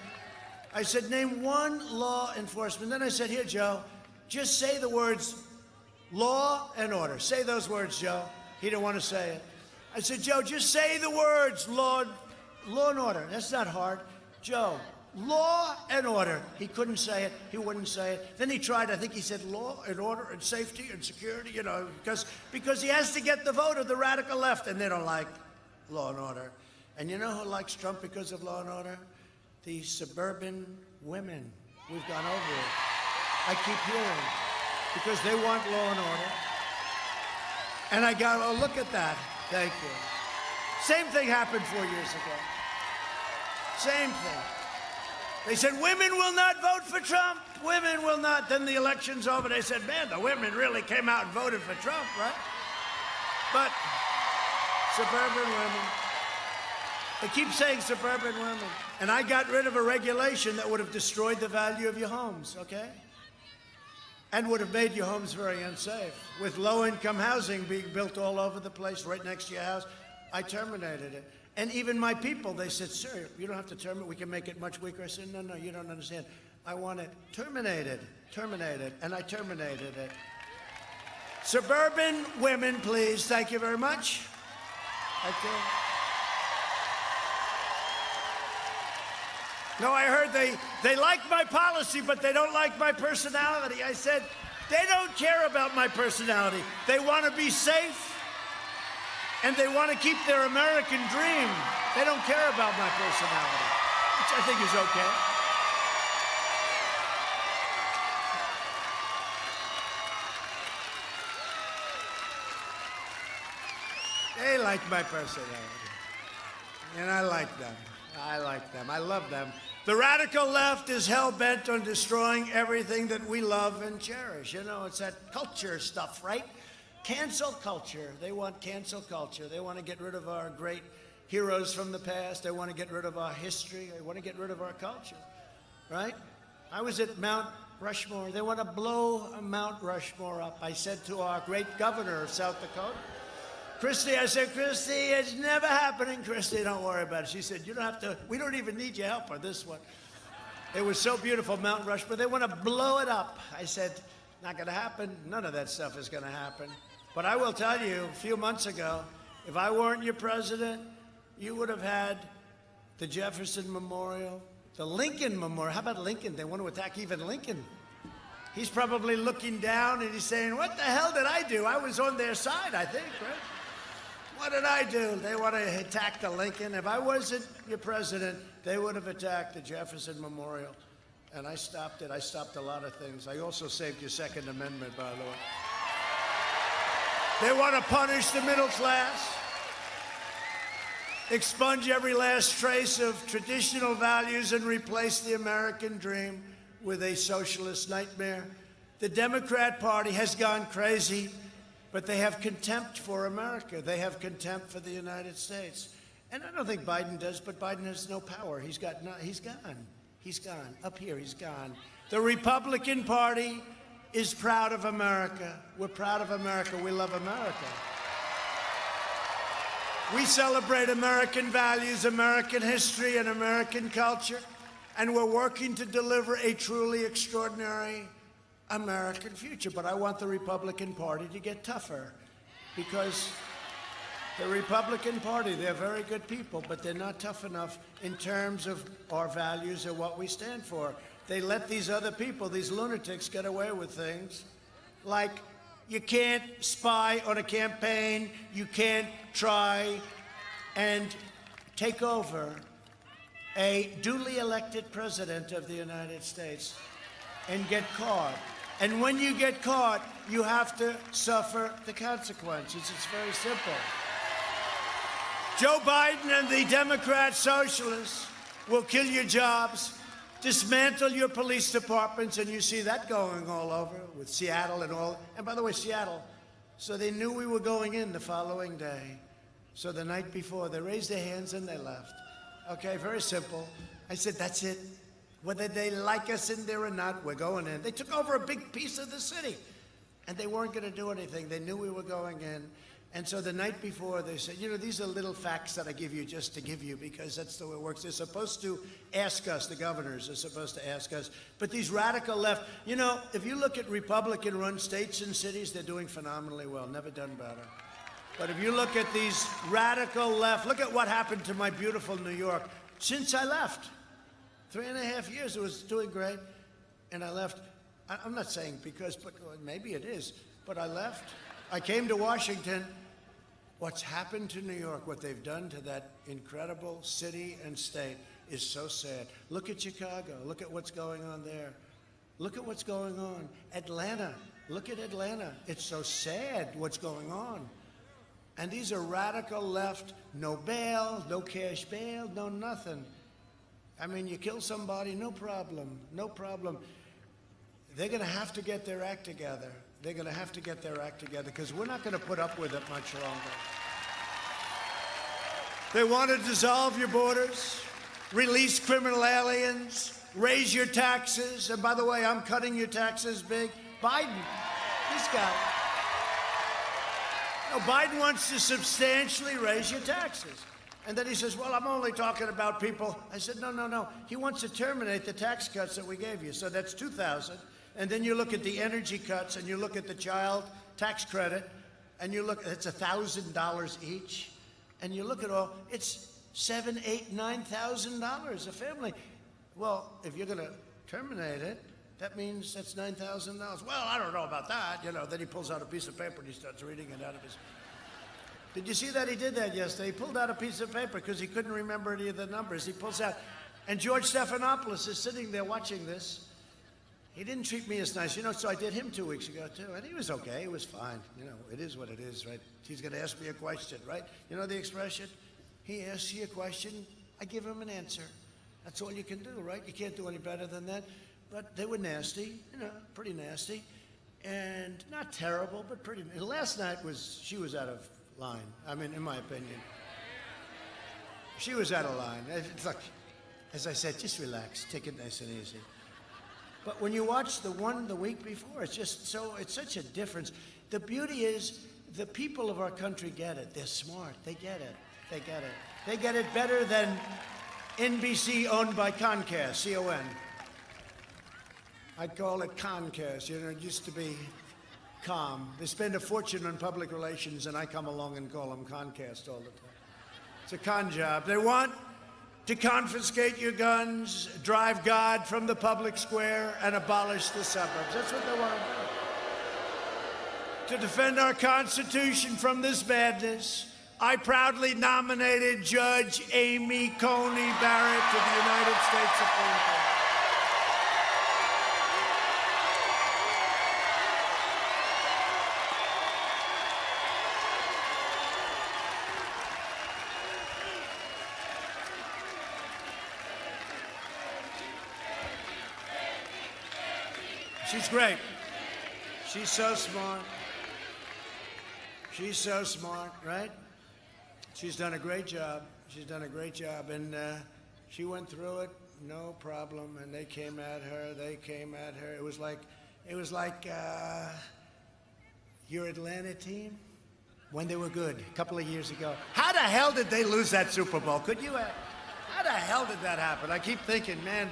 I said, name one law enforcement. Then I said, here, Joe, just say the words law and order. Say those words, Joe. He didn't want to say it. I said, Joe, just say the words law and order. That's not hard. Joe, law and order. He couldn't say it. He wouldn't say it. Then he tried. I think he said law and order and safety and security, you know, because he has to get the vote of the radical left, and they don't like law and order. And you know who likes Trump because of law and order? The suburban women. We've gone over it. I keep hearing, because they want law and order. And I got, oh, look at that. Thank you. Same thing happened 4 years ago. Same thing. They said, women will not vote for Trump. Women will not. Then the election's over. They said, man, the women really came out and voted for Trump, right? But suburban women. They keep saying suburban women. And I got rid of a regulation that would have destroyed the value of your homes, okay? And would have made your homes very unsafe. With low-income housing being built all over the place, right next to your house, I terminated it. And even my people, they said, sir, you don't have to terminate. We can make it much weaker. I said, no, no, you don't understand. I want it terminated, and I terminated it. Suburban women, please. Thank you very much. Thank you. No, I heard they like my policy, but they don't like my personality. I said, they don't care about my personality. They want to be safe. And they want to keep their American dream. They don't care about my personality, which I think is okay. They like my personality. And I like them. I like them. I love them. The radical left is hell-bent on destroying everything that we love and cherish. You know, it's that culture stuff, right? Cancel culture. They want cancel culture. They want to get rid of our great heroes from the past. They want to get rid of our history. They want to get rid of our culture, right? I was at Mount Rushmore. They want to blow Mount Rushmore up. I said to our great governor of South Dakota, Christie, I said, Christie, it's never happening. Christie, don't worry about it. She said, you don't have to, we don't even need your help on this one. It was so beautiful, Mount Rushmore. They want to blow it up. I said, not going to happen. None of that stuff is going to happen. But I will tell you, a few months ago, if I weren't your president, you would have had the Jefferson Memorial, the Lincoln Memorial. How about Lincoln? They want to attack even Lincoln. He's probably looking down and he's saying, what the hell did I do? I was on their side, I think, right? What did I do? They want to attack the Lincoln. If I wasn't your president, they would have attacked the Jefferson Memorial. And I stopped it. I stopped a lot of things. I also saved your Second Amendment, by the way. They want to punish the middle class, expunge every last trace of traditional values, and replace the American dream with a socialist nightmare. The Democrat Party has gone crazy, but they have contempt for America. They have contempt for the United States. And I don't think Biden does, but Biden has no power. He's gone. He's gone. Up here, he's gone. The Republican Party is proud of America. We're proud of America. We love America. We celebrate American values, American history, and American culture, and we're working to deliver a truly extraordinary American future. But I want the Republican Party to get tougher, because the Republican Party, they're very good people, but they're not tough enough in terms of our values or what we stand for. They let these other people, these lunatics, get away with things like you can't spy on a campaign, you can't try and take over a duly elected president of the United States and get caught. And when you get caught, you have to suffer the consequences. It's very simple. Joe Biden and the Democrat socialists will kill your jobs, dismantle your police departments, and you see that going all over with Seattle and all. And by the way, Seattle, so they knew we were going in the following day. So the night before, they raised their hands and they left. Okay, very simple. I said, that's it. Whether they like us in there or not, we're going in. They took over a big piece of the city, and they weren't going to do anything. They knew we were going in. And so the night before, they said, you know, these are little facts that I give you just to give you, because that's the way it works. They're supposed to ask us, the governors are supposed to ask us. But these radical left, you know, if you look at Republican-run states and cities, they're doing phenomenally well, never done better. But if you look at these radical left, look at what happened to my beautiful New York since I left. 3.5 years, it was doing great, and I left. I'm not saying because, but maybe it is, but I left. I came to Washington. What's happened to New York, what they've done to that incredible city and state is so sad. Look at Chicago. Look at what's going on there. Look at what's going on. Atlanta. Look at Atlanta. It's so sad what's going on. And these are radical left, no bail, no cash bail, no nothing. I mean, you kill somebody, no problem, no problem. They're going to have to get their act together. They're going to have to get their act together, because we're not going to put up with it much longer. They want to dissolve your borders, release criminal aliens, raise your taxes. And by the way, I'm cutting your taxes big. Biden, this guy. No, Biden wants to substantially raise your taxes. And then he says, well, I'm only talking about people. I said, no. He wants to terminate the tax cuts that we gave you. So that's $2,000. And then you look at the energy cuts, and you look at the child tax credit, and you look, it's $1,000 each. And you look at all, it's $7,000, $8,000, $9,000 a family. Well, if you're going to terminate it, that means that's $9,000. Well, I don't know about that. You know, then he pulls out a piece of paper and he starts reading it out of his... Did you see that? He did that yesterday. He pulled out a piece of paper because he couldn't remember any of the numbers. He pulls out, and George Stephanopoulos is sitting there watching this. He didn't treat me as nice, you know, so I did him 2 weeks ago, too. And he was okay. He was fine. You know, it is what it is, right? He's going to ask me a question, right? You know the expression? He asks you a question, I give him an answer. That's all you can do, right? You can't do any better than that. But they were nasty, you know, pretty nasty. And not terrible, but pretty... Last night she was out of line. I mean, in my opinion. She was out of line. It's like, as I said, just relax. Take it nice and easy. But when you watch the one the week before, it's just so, it's such a difference. The beauty is the people of our country get it. They're smart. They get it. They get it. They get it better than NBC owned by Comcast, C-O-N. I'd call it Comcast. You know, it used to be Com. They spend a fortune on public relations, and I come along and call them Comcast all the time. It's a con job. They want to confiscate your guns, drive God from the public square, and abolish the suburbs. That's what they want to do. To defend our Constitution from this madness, I proudly nominated Judge Amy Coney Barrett to the United States Supreme Court. She's great. She's so smart. She's so smart, right? She's done a great job. She's done a great job. And she went through it, no problem. And they came at her. They came at her. It was like your Atlanta team when they were good a couple of years ago. How the hell did they lose that Super Bowl? Could you? How the hell did that happen? I keep thinking, man,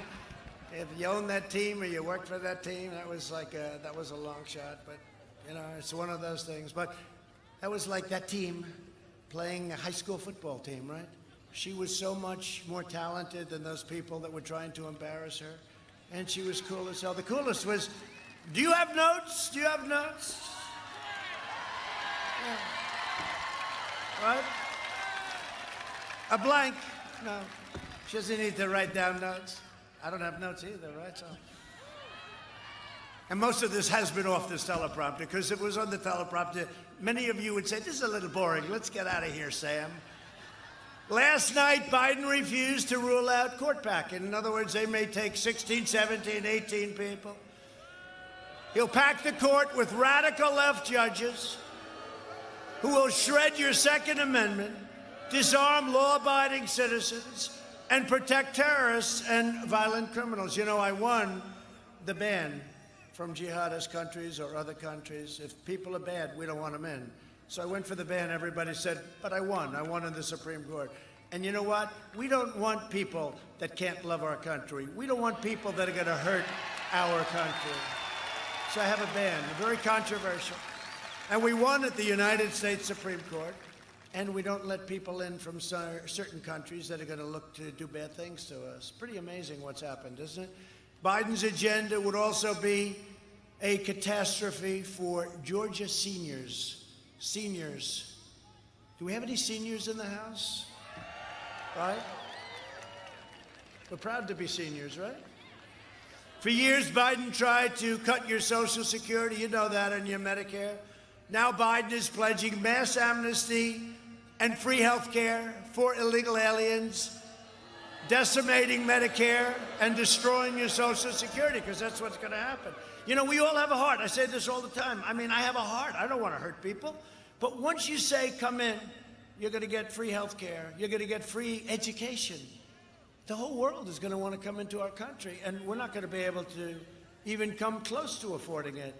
if you own that team or you worked for that team, that was like that was a long shot. But you know, it's one of those things. But that was like that team playing a high school football team, right? She was so much more talented than those people that were trying to embarrass her, and she was cool as hell. The coolest was, do you have notes? Do you have notes? Yeah. What? A blank? No. She doesn't need to write down notes. I don't have notes either, right? So And most of this has been off this teleprompter, because if it was on the teleprompter, many of you would say, this is a little boring. Let's get out of here, Sam. Last night, Biden refused to rule out court packing. In other words, they may take 16, 17, 18 people. He'll pack the court with radical left judges who will shred your Second Amendment, disarm law-abiding citizens, and protect terrorists and violent criminals. You know, I won the ban from jihadist countries or other countries. If people are bad, we don't want them in. So I went for the ban. Everybody said, but I won. I won in the Supreme Court. And you know what? We don't want people that can't love our country. We don't want people that are going to hurt our country. So I have a ban, very controversial. And we won at the United States Supreme Court. And we don't let people in from certain countries that are going to look to do bad things to us. Pretty amazing what's happened, isn't it? Biden's agenda would also be a catastrophe for Georgia seniors. Seniors. Do we have any seniors in the House? Right? We're proud to be seniors, right? For years, Biden tried to cut your Social Security. You know that, and your Medicare. Now Biden is pledging mass amnesty and free health care for illegal aliens, decimating Medicare and destroying your Social Security, because that's what's going to happen. You know, we all have a heart. I say this all the time. I mean, I have a heart. I don't want to hurt people. But once you say, come in, you're going to get free health care. You're going to get free education. The whole world is going to want to come into our country, and we're not going to be able to even come close to affording it.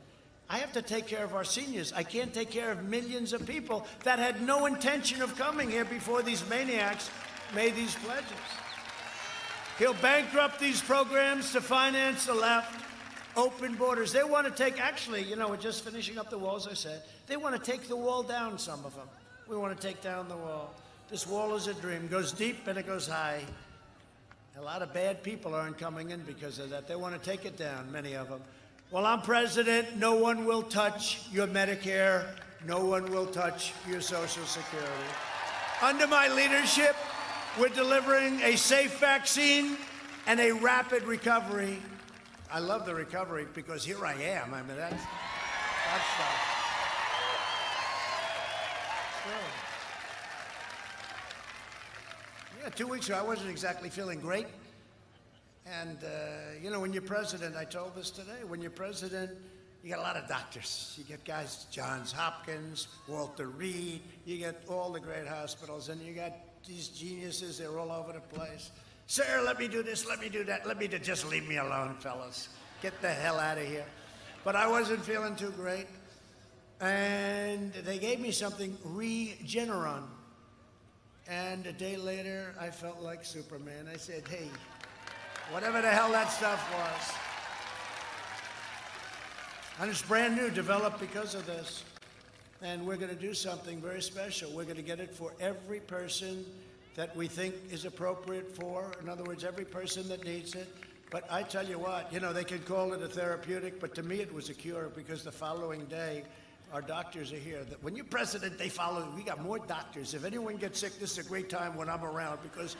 I have to take care of our seniors. I can't take care of millions of people that had no intention of coming here before these maniacs made these pledges. He'll bankrupt these programs to finance the left. Open borders. They want to take, actually, you know, we're just finishing up the wall, as I said. They want to take the wall down, some of them. We want to take down the wall. This wall is a dream. It goes deep and it goes high. A lot of bad people aren't coming in because of that. They want to take it down, many of them. While I'm president, no one will touch your Medicare. No one will touch your Social Security. Under my leadership, we're delivering a safe vaccine and a rapid recovery. I love the recovery because here I am. I mean, that's stuff. Yeah, 2 weeks ago, I wasn't exactly feeling great. And, you know, when you're president, I told this today, when you're president, you got a lot of doctors. You get guys, Johns Hopkins, Walter Reed, you get all the great hospitals, and you got these geniuses, they're all over the place. Sir, let me do this, let me do that, just leave me alone, fellas. Get the hell out of here. But I wasn't feeling too great. And they gave me something, Regeneron. And a day later, I felt like Superman. I said, hey, whatever the hell that stuff was. And it's brand new, developed because of this. And we're going to do something very special. We're going to get it for every person that we think is appropriate for. In other words, every person that needs it. But I tell you what, you know, they could call it a therapeutic, but to me it was a cure, because the following day, our doctors are here. When you're president, they follow. We got more doctors. If anyone gets sick, this is a great time when I'm around, because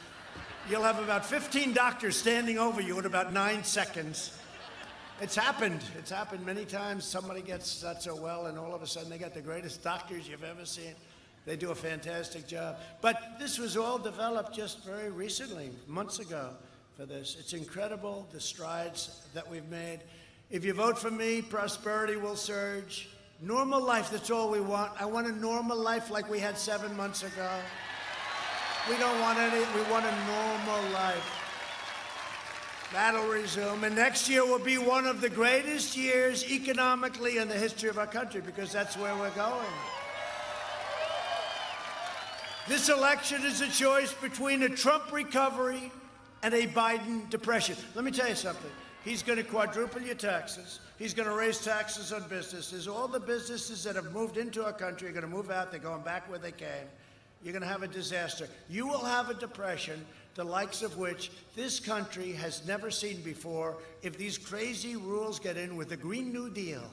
you'll have about 15 doctors standing over you in about 9 seconds. It's happened. It's happened many times. Somebody gets not so well, and all of a sudden they got the greatest doctors you've ever seen. They do a fantastic job. But this was all developed just very recently, months ago, for this. It's incredible, the strides that we've made. If you vote for me, prosperity will surge. Normal life, that's all we want. I want a normal life like we had 7 months ago. We don't want any, we want a normal life. That'll resume. And next year will be one of the greatest years economically in the history of our country, because that's where we're going. This election is a choice between a Trump recovery and a Biden depression. Let me tell you something. He's going to quadruple your taxes. He's going to raise taxes on businesses. All the businesses that have moved into our country are going to move out. They're going back where they came. You're going to have a disaster. You will have a depression, the likes of which this country has never seen before, if these crazy rules get in with the Green New Deal.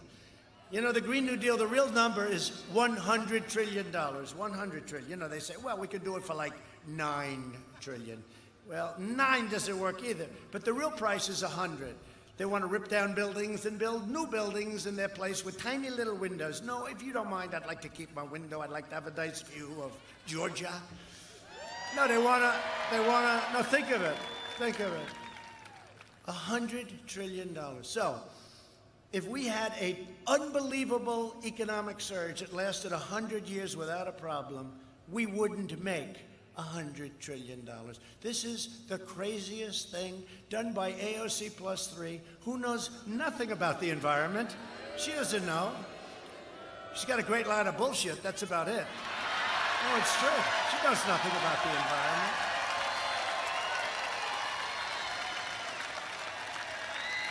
You know, the Green New Deal, the real number is $100 trillion. 100 trillion. You know, they say, well, we could do it for like 9 trillion. Well, 9 doesn't work either. But the real price is 100. They want to rip down buildings and build new buildings in their place with tiny little windows. No, if you don't mind, I'd like to keep my window. I'd like to have a nice view of Georgia. No, no, think of it. Think of it. $100 trillion. So, if we had an unbelievable economic surge that lasted 100 years without a problem, we wouldn't make $100 trillion. This is the craziest thing done by AOC plus 3, who knows nothing about the environment. She doesn't know. She's got a great line of bullshit. That's about it. No, it's true. She knows nothing about the environment.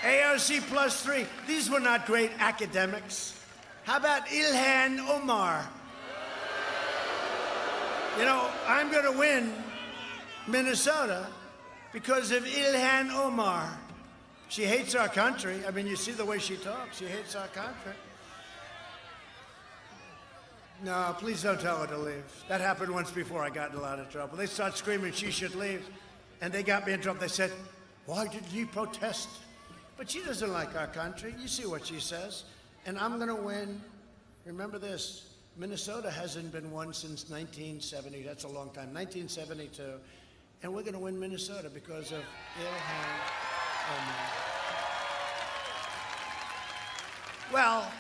AOC plus 3. These were not great academics. How about Ilhan Omar? You know, I'm going to win Minnesota because of Ilhan Omar. She hates our country. I mean, you see the way she talks. She hates our country. No, please don't tell her to leave. That happened once before. I got in a lot of trouble. They start screaming she should leave, and they got me in trouble. They said, why did he protest? But she doesn't like our country. You see what she says. And I'm going to win. Remember this. Minnesota hasn't been won since 1970. That's a long time. 1972. And we're going to win Minnesota because of Ilhan Omar. Well,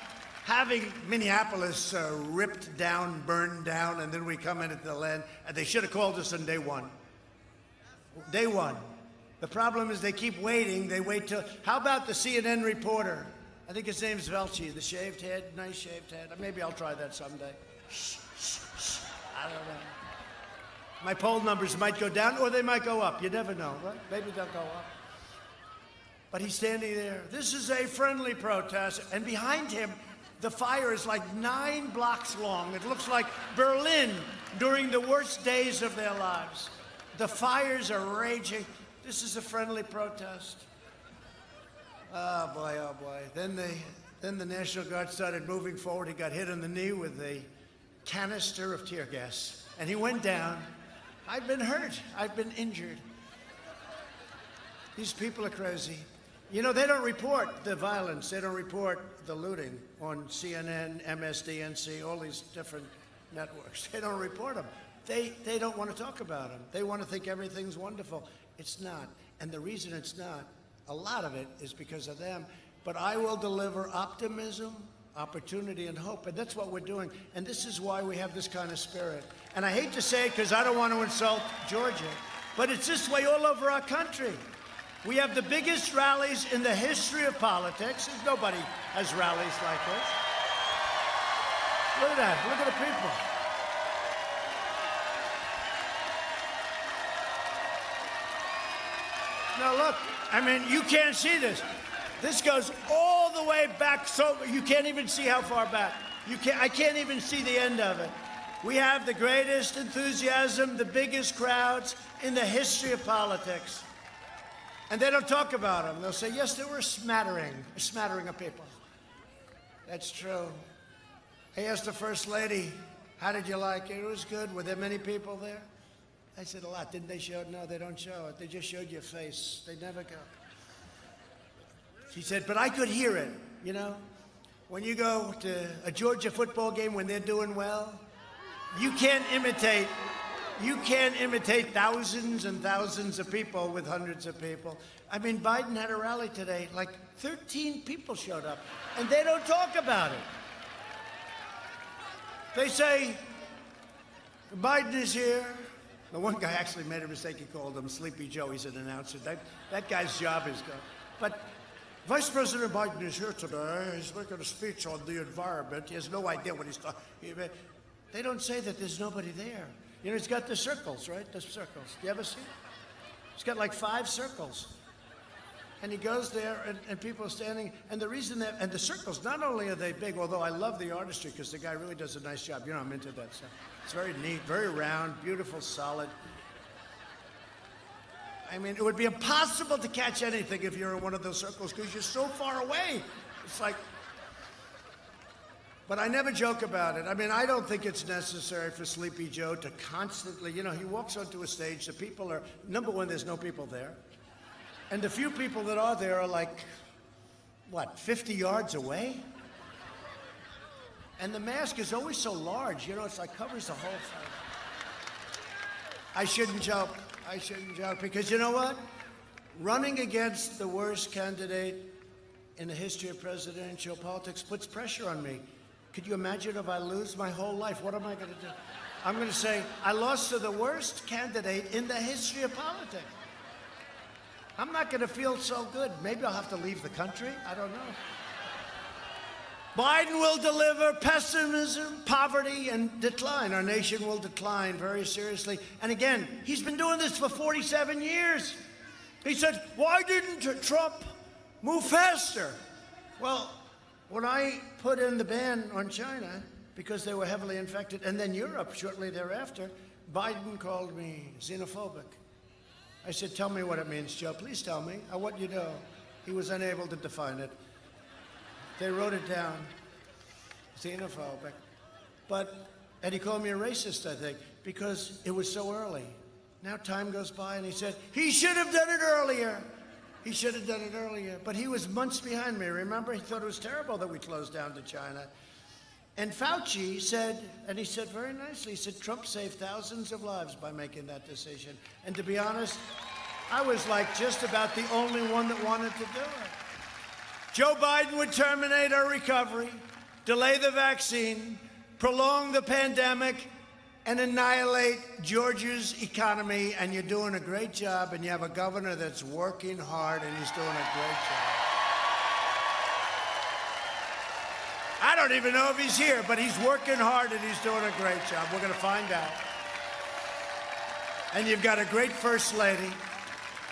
having Minneapolis ripped down, burned down, and then we come into the land, and they should have called us on day one. Day one. The problem is they keep waiting. They wait till, how about the CNN reporter? I think his name's Velchi, the shaved head, nice shaved head. Maybe I'll try that someday. Shh, shh, shh. I don't know. My poll numbers might go down or they might go up. You never know, right? Maybe they'll go up. But he's standing there. This is a friendly protest. And behind him, the fire is like 9 blocks long. It looks like Berlin during the worst days of their lives. The fires are raging. This is a friendly protest. Oh boy, oh boy. Then the National Guard started moving forward. He got hit in the knee with a canister of tear gas. And he went down. I've been hurt. I've been injured. These people are crazy. You know, they don't report the violence. They don't report the looting on CNN, MSDNC, all these different networks. They don't report them. They don't want to talk about them. They want to think everything's wonderful. It's not. And the reason it's not, a lot of it is because of them. But I will deliver optimism, opportunity, and hope. And that's what we're doing. And this is why we have this kind of spirit. And I hate to say it because I don't want to insult Georgia, but it's this way all over our country. We have the biggest rallies in the history of politics. Nobody has rallies like this. Look at that. Look at the people. Now look, I mean, you can't see this. This goes all the way back, so you can't even see how far back. I can't even see the end of it. We have the greatest enthusiasm, the biggest crowds in the history of politics. And they don't talk about them. They'll say, yes, there were a smattering of people. That's true. I asked the First Lady, how did you like it? It was good. Were there many people there? I said, a lot. Didn't they show it? No, they don't show it. They just showed your face. They never go. She said, but I could hear it, you know? When you go to a Georgia football game when they're doing well, you can't imitate thousands and thousands of people with hundreds of people. I mean, Biden had a rally today, like 13 people showed up, and they don't talk about it. They say, Biden is here. The one guy actually made a mistake. He called him Sleepy Joe. He's an announcer. That guy's job is gone. But Vice President Biden is here today. He's making a speech on the environment. He has no idea what he's talking about. They don't say that there's nobody there. You know, he's got the circles, right? The circles. You ever see it? He's got like 5 circles. And he goes there, and people are standing. And the reason that, and the circles, not only are they big, although I love the artistry because the guy really does a nice job. You know, I'm into that stuff. It's very neat, very round, beautiful, solid. I mean, it would be impossible to catch anything if you're in one of those circles because you're so far away. It's like, but I never joke about it. I mean, I don't think it's necessary for Sleepy Joe to constantly, you know, he walks onto a stage, the people are, number one, there's no people there. And the few people that are there are like what, 50 yards away? And the mask is always so large, you know, it's like covers the whole face. I shouldn't joke. I shouldn't joke, because you know what? Running against the worst candidate in the history of presidential politics puts pressure on me. Could you imagine if I lose my whole life? What am I going to do? I'm going to say, I lost to the worst candidate in the history of politics. I'm not going to feel so good. Maybe I'll have to leave the country. I don't know. Biden will deliver pessimism, poverty, and decline. Our nation will decline very seriously. And again, he's been doing this for 47 years. He said, why didn't Trump move faster? Well, when I put in the ban on China, because they were heavily infected, and then Europe shortly thereafter, Biden called me xenophobic. I said, tell me what it means, Joe. Please tell me. I want you to know. He was unable to define it. They wrote it down, xenophobic. And he called me a racist, I think, because it was so early. Now time goes by, and he said, he should have done it earlier. He should have done it earlier. But he was months behind me, remember? He thought it was terrible that we closed down to China. And Fauci said, and he said very nicely, he said, Trump saved thousands of lives by making that decision. And to be honest, I was like just about the only one that wanted to do it. Joe Biden would terminate our recovery, delay the vaccine, prolong the pandemic, and annihilate Georgia's economy. And you're doing a great job, and you have a governor that's working hard, and he's doing a great job. I don't even know if he's here, but he's working hard and he's doing a great job. We're going to find out. And you've got a great first lady.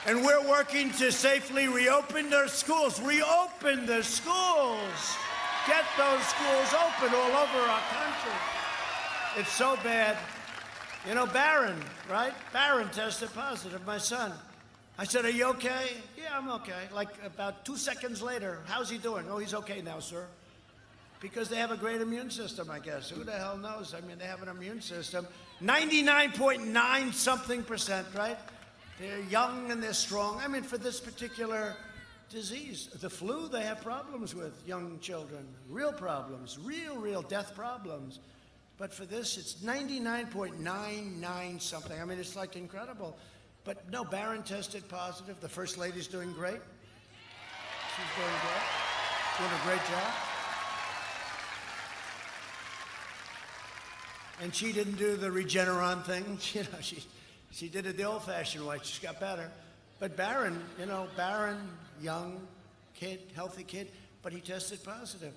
And we're working to safely reopen their schools. Reopen the schools. Get those schools open all over our country. It's so bad. You know, Barron, right? Barron tested positive, my son. I said, are you okay? Yeah, I'm okay. Like about 2 seconds later, how's he doing? Oh, he's okay now, sir. Because they have a great immune system, I guess. Who the hell knows? I mean, they have an immune system. 99.9 something percent, right? They're young and they're strong. I mean, for this particular disease, the flu, they have problems with young children. Real problems, real death problems. But for this, it's 99.99 something. I mean, it's like incredible. But no, Barron tested positive. The First Lady's doing great. She's doing great. Doing a great job. And she didn't do the Regeneron thing. You know, she did it the old-fashioned way. She got better. But Barron, you know, Barron, young kid, healthy kid, but he tested positive.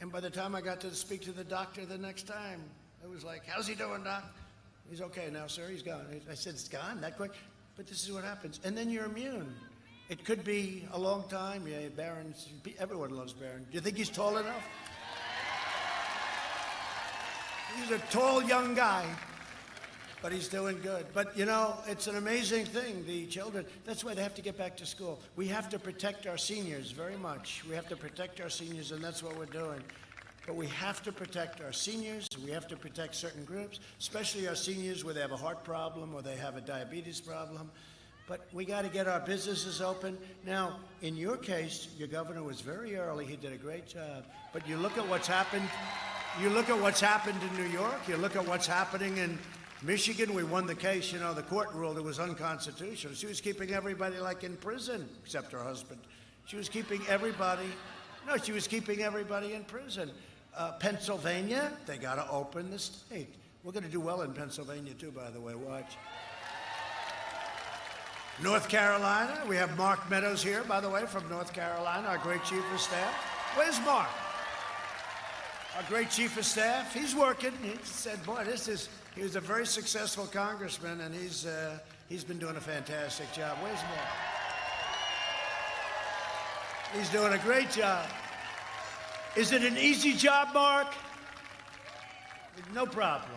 And by the time I got to speak to the doctor the next time, it was like, how's he doing, doc? He's okay now, sir. He's gone. I said, it's gone that quick? But this is what happens. And then you're immune. It could be a long time. Yeah, Barron, everyone loves Barron. Do you think he's tall enough? He's a tall young guy, but he's doing good. But, you know, it's an amazing thing, the children. That's why they have to get back to school. We have to protect our seniors very much. We have to protect our seniors, and that's what we're doing. But we have to protect our seniors. We have to protect certain groups, especially our seniors where they have a heart problem or they have a diabetes problem. But we got to get our businesses open. Now, in your case, your governor was very early. He did a great job. But you look at what's happened. You look at what's happened in New York. You look at what's happening in Michigan. We won the case. You know, the court ruled it was unconstitutional. She was keeping everybody like in prison, except her husband. She was keeping everybody. No, she was keeping everybody in prison. Pennsylvania, they got to open the state. We're going to do well in Pennsylvania, too, by the way. Watch. North Carolina, we have Mark Meadows here, by the way, from North Carolina, our great chief of staff. Where's Mark? Our great chief of staff. He's working. He said, boy, he was a very successful congressman, and he's been doing a fantastic job. Where's Mark? He's doing a great job. Is it an easy job, Mark? No problem.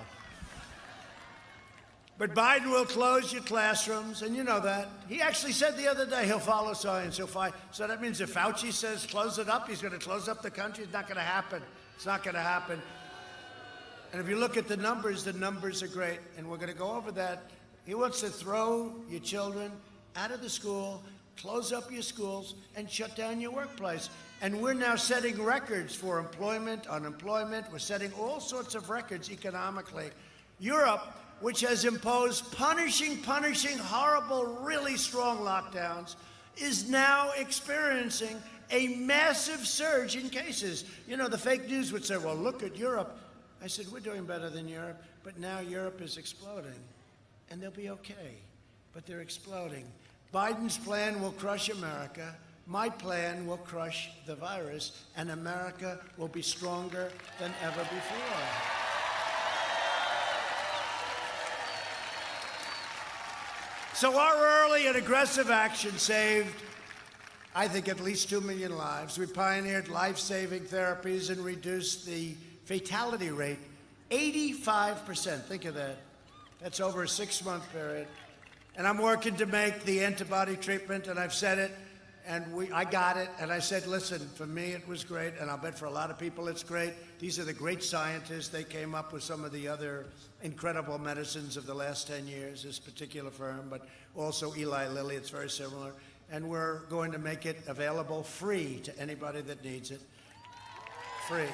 But Biden will close your classrooms, and you know that. He actually said the other day he'll follow science. So that means if Fauci says close it up, he's going to close up the country. It's not going to happen. It's not going to happen. And if you look at the numbers are great, and we're going to go over that. He wants to throw your children out of the school close up your schools, and shut down your workplace. And we're now setting records for employment, unemployment. We're setting all sorts of records economically. Europe, which has imposed punishing, horrible, really strong lockdowns, is now experiencing a massive surge in cases. You know, the fake news would say, well, look at Europe. I said, we're doing better than Europe, but now Europe is exploding. And they'll be okay, but they're exploding. Biden's plan will crush America. My plan will crush the virus, and America will be stronger than ever before. So our early and aggressive action saved, I think, at least 2 million lives. We pioneered life-saving therapies and reduced the fatality rate 85%. Think of that. That's over a 6-month period. And I'm working to make the antibody treatment, and I've said it, and I got it, and I said, listen, for me it was great, and I'll bet for a lot of people it's great. These are the great scientists. They came up with some of the other incredible medicines of the last 10 years, this particular firm, but also Eli Lilly, it's very similar. And we're going to make it available free to anybody that needs it. Free.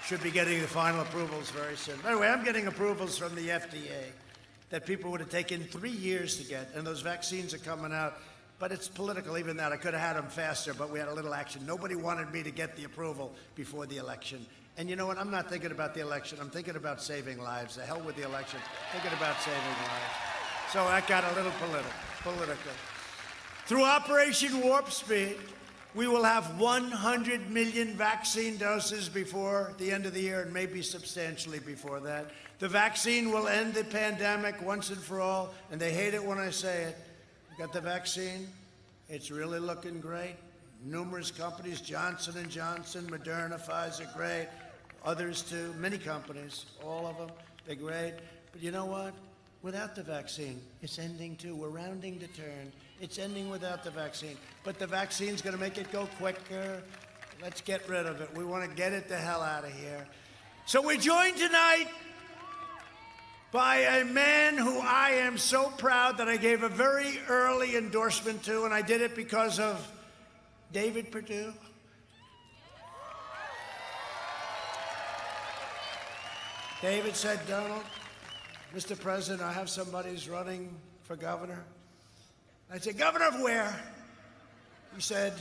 Should be getting the final approvals very soon. By the way, I'm getting approvals from the FDA that people would have taken 3 years to get, and those vaccines are coming out. But it's political, even that. I could have had them faster, but we had a little action. Nobody wanted me to get the approval before the election. And you know what? I'm not thinking about the election. I'm thinking about saving lives. The hell with the election. Thinking about saving lives. So that got a little political. Through Operation Warp Speed, we will have 100 million vaccine doses before the end of the year, and maybe substantially before that. The vaccine will end the pandemic once and for all, and they hate it when I say it. You got the vaccine? It's really looking great. Numerous companies, Johnson & Johnson, Moderna, Pfizer, great. Others too, many companies, all of them, they're great. But you know what? Without the vaccine, it's ending too. We're rounding the turn. It's ending without the vaccine. But the vaccine's going to make it go quicker. Let's get rid of it. We want to get it the hell out of here. So we're joined tonight by a man who I am so proud that I gave a very early endorsement to, and I did it because of David Perdue. David said, Donald, Mr. President, I have somebody who's running for governor. I said, governor of where? He said,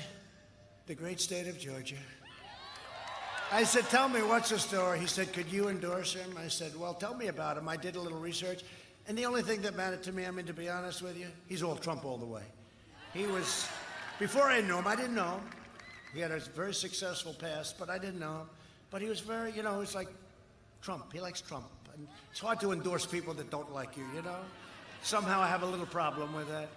the great state of Georgia. I said, tell me, what's the story? He said, could you endorse him? I said, well, tell me about him. I did a little research. And the only thing that mattered to me, I mean, to be honest with you, he's all Trump all the way. He was, before I knew him, I didn't know him. He had a very successful past, but I didn't know him. But he was very, you know, he's like Trump. He likes Trump. And it's hard to endorse people that don't like you, you know? Somehow I have a little problem with that.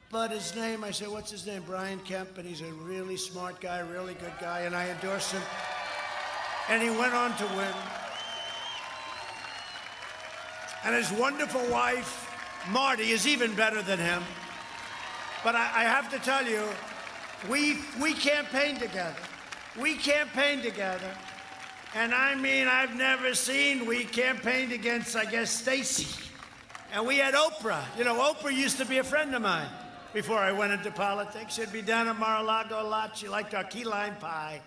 But his name, I said, what's his name? Brian Kemp, and he's a really smart guy, really good guy, and I endorsed him. And he went on to win. And his wonderful wife, Marty, is even better than him. But I have to tell you, we campaigned together. We campaigned together. And I mean, I've never seen, we campaigned against, I guess, Stacey. And we had Oprah. You know, Oprah used to be a friend of mine before I went into politics. She'd be down at Mar-a-Lago a lot. She liked our key lime pie.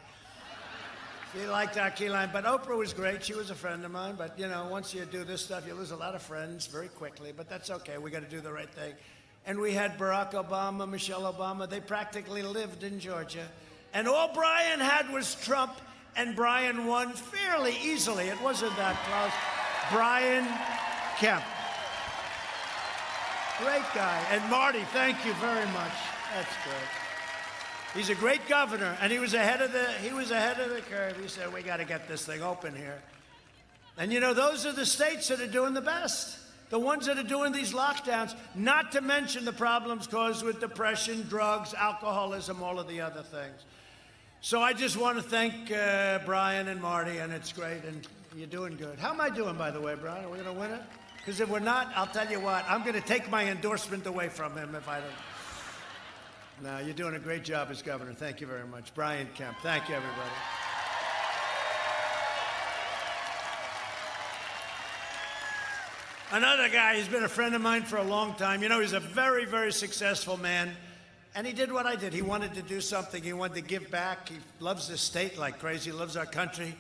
She liked our key lime. But Oprah was great. She was a friend of mine. But, you know, once you do this stuff, you lose a lot of friends very quickly. But that's okay. We got to do the right thing. And we had Barack Obama, Michelle Obama. They practically lived in Georgia. And all Brian had was Trump. And Brian won fairly easily. It wasn't that close. Brian Kemp. Great guy. And Marty, thank you very much. That's good. He's a great governor, and he was ahead of the curve. He said, we got to get this thing open here. And you know, those are the states that are doing the best. The ones that are doing these lockdowns, not to mention the problems caused with depression, drugs, alcoholism, all of the other things. So I just want to thank Brian and Marty, and it's great, and you're doing good. How am I doing, by the way, Brian? Are we going to win it? Because if we're not, I'll tell you what, I'm going to take my endorsement away from him if I don't. No, you're doing a great job as governor. Thank you very much. Brian Kemp. Thank you, everybody. Another guy, he's been a friend of mine for a long time. You know, he's a very, very successful man. And he did what I did. He wanted to do something. He wanted to give back. He loves this state like crazy. He loves our country.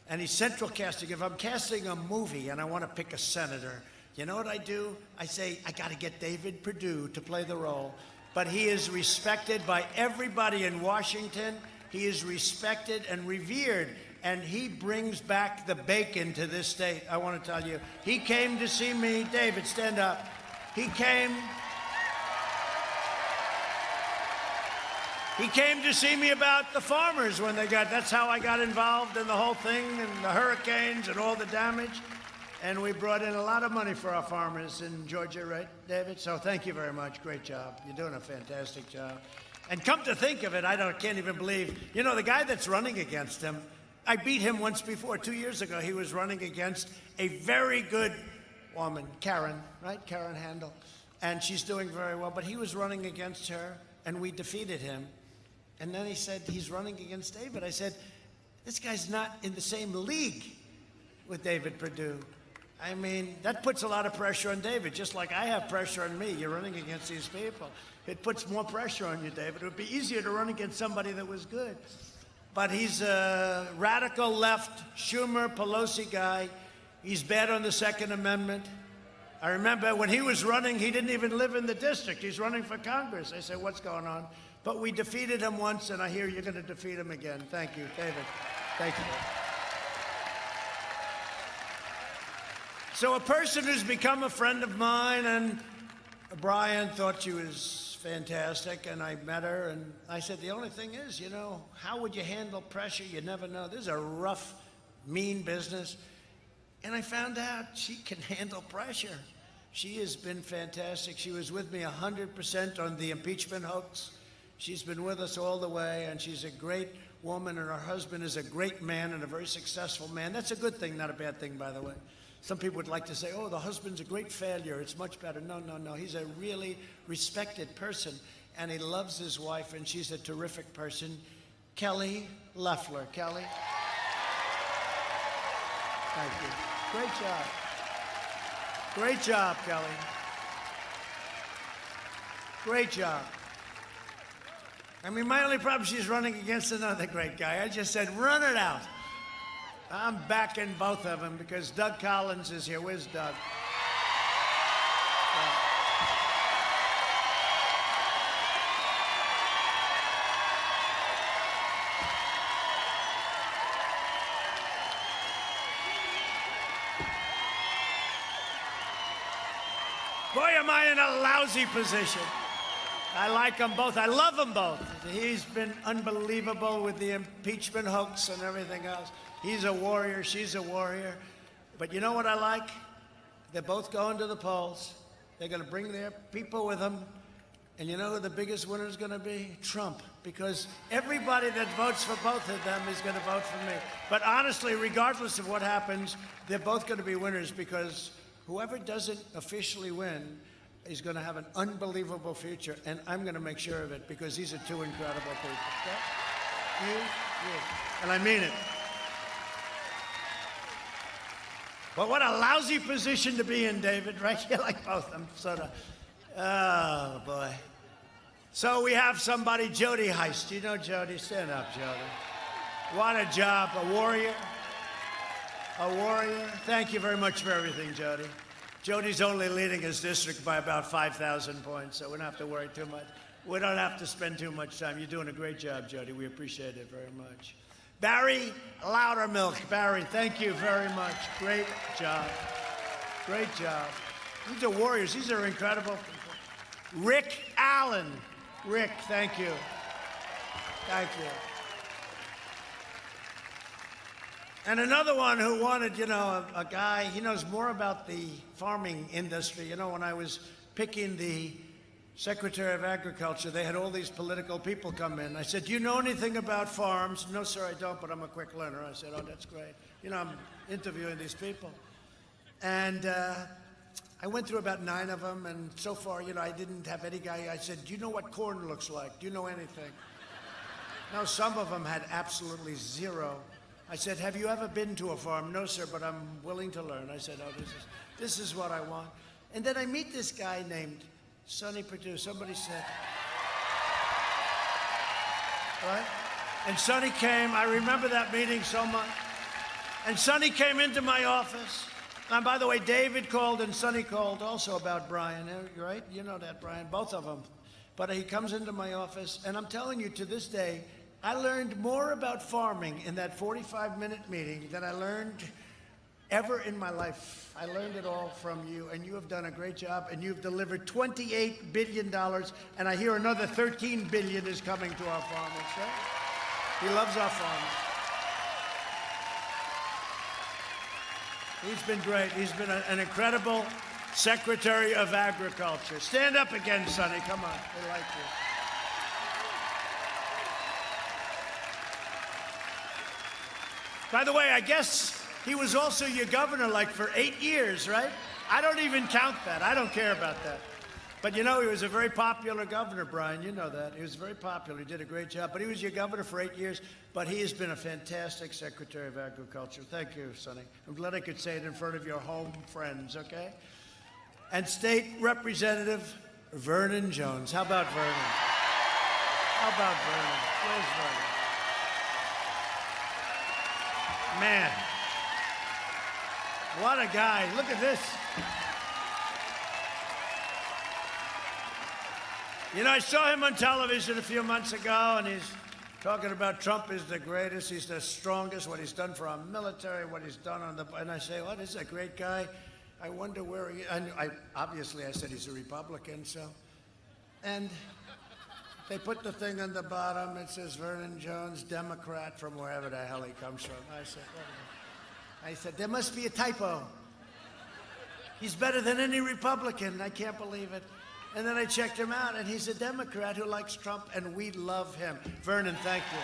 And he's central casting. If I'm casting a movie and I want to pick a senator, you know what I do? I say, I got to get David Perdue to play the role. But he is respected by everybody in Washington. He is respected and revered. And he brings back the bacon to this state. I want to tell you, he came to see me. David, stand up. He came to see me about the farmers when they got, that's how I got involved in the whole thing and the hurricanes and all the damage. And we brought in a lot of money for our farmers in Georgia, right, David? So thank you very much. Great job. You're doing a fantastic job. And come to think of it, can't even believe, you know, the guy that's running against him, I beat him once before. 2 years ago, he was running against a very good woman, Karen, right? Karen Handel. And she's doing very well. But he was running against her, and we defeated him. And then he said, he's running against David. I said, this guy's not in the same league with David Perdue. I mean, that puts a lot of pressure on David, just like I have pressure on me. You're running against these people. It puts more pressure on you, David. It would be easier to run against somebody that was good. But he's a radical left, Schumer, Pelosi guy. He's bad on the Second Amendment. I remember when he was running, he didn't even live in the district. He's running for Congress. I said, what's going on? But we defeated him once, and I hear you're going to defeat him again. Thank you, David. Thank you. So a person who's become a friend of mine, and Brian thought she was fantastic, and I met her, and I said, the only thing is, you know, how would you handle pressure? You never know. This is a rough, mean business. And I found out she can handle pressure. She has been fantastic. She was with me 100% on the impeachment hoax. She's been with us all the way, and she's a great woman, and her husband is a great man and a very successful man. That's a good thing, not a bad thing, by the way. Some people would like to say, oh, the husband's a great failure. It's much better. No, no, no. He's a really respected person, and he loves his wife, and she's a terrific person. Kelly Loeffler. Kelly? Thank you. Great job. Great job, Kelly. Great job. I mean, my only problem, she's running against another great guy. I just said, run it out. I'm backing both of them because Doug Collins is here. Where's Doug? Boy, am I in a lousy position. I like them both. I love them both. He's been unbelievable with the impeachment hoax and everything else. He's a warrior. She's a warrior. But you know what I like? They're both going to the polls. They're going to bring their people with them. And you know who the biggest winner is going to be? Trump. Because everybody that votes for both of them is going to vote for me. But honestly, regardless of what happens, they're both going to be winners because whoever doesn't officially win is going to have an unbelievable future, and I'm going to make sure of it because these are two incredible people. Okay? You. And I mean it. But what a lousy position to be in, David, right? You like both of them, sort of. Oh, boy. So we have somebody, Jody Heist. You know Jody? Stand up, Jody. What a job. A warrior. A warrior. Thank you very much for everything, Jody. Jody's only leading his district by about 5,000 points, so we don't have to worry too much. We don't have to spend too much time. You're doing a great job, Jody. We appreciate it very much. Barry Loudermilk. Barry, thank you very much. Great job. Great job. These are warriors. These are incredible people. Rick Allen. Rick, thank you. Thank you. And another one who wanted, you know, a guy, he knows more about the farming industry. You know, when I was picking the Secretary of Agriculture, they had all these political people come in. I said, do you know anything about farms? No, sir, I don't, but I'm a quick learner. I said, oh, that's great. You know, I'm interviewing these people. And I went through about 9 of them, and so far, you know, I didn't have any guy. I said, do you know what corn looks like? Do you know anything? No, some of them had absolutely zero. I said, have you ever been to a farm? No, sir, but I'm willing to learn. I said, oh, this is what I want. And then I meet this guy named Sonny Perdue. Somebody said, right? And Sonny came. I remember that meeting so much. And Sonny came into my office. And by the way, David called and Sonny called also about Brian, right? You know that, Brian, both of them. But he comes into my office, and I'm telling you, to this day, I learned more about farming in that 45-minute meeting than I learned ever in my life. I learned it all from you, and you have done a great job, and you've delivered $28 billion, and I hear another $13 billion is coming to our farmers, right? He loves our farmers. He's been great. He's been an incredible Secretary of Agriculture. Stand up again, Sonny. Come on. They like you. By the way, I guess he was also your governor like for 8 years, right? I don't even count that. I don't care about that. But you know, he was a very popular governor, Brian. You know that. He was very popular. He did a great job. But he was your governor for 8 years. But he has been a fantastic Secretary of Agriculture. Thank you, Sonny. I'm glad I could say it in front of your home friends, okay? And State Representative Vernon Jones. How about Vernon? How about Vernon? Where's Vernon? Man, what a guy. Look at this. You know, I saw him on television a few months ago, and he's talking about Trump is the greatest, he's the strongest, what he's done for our military, what he's done on the... And I say, well, this is a great guy. I wonder where he... And obviously, I said he's a Republican, so... And they put the thing on the bottom. It says Vernon Jones, Democrat, from wherever the hell he comes from. I said, there must be a typo. He's better than any Republican. I can't believe it. And then I checked him out, and he's a Democrat who likes Trump, and we love him. Vernon, thank you.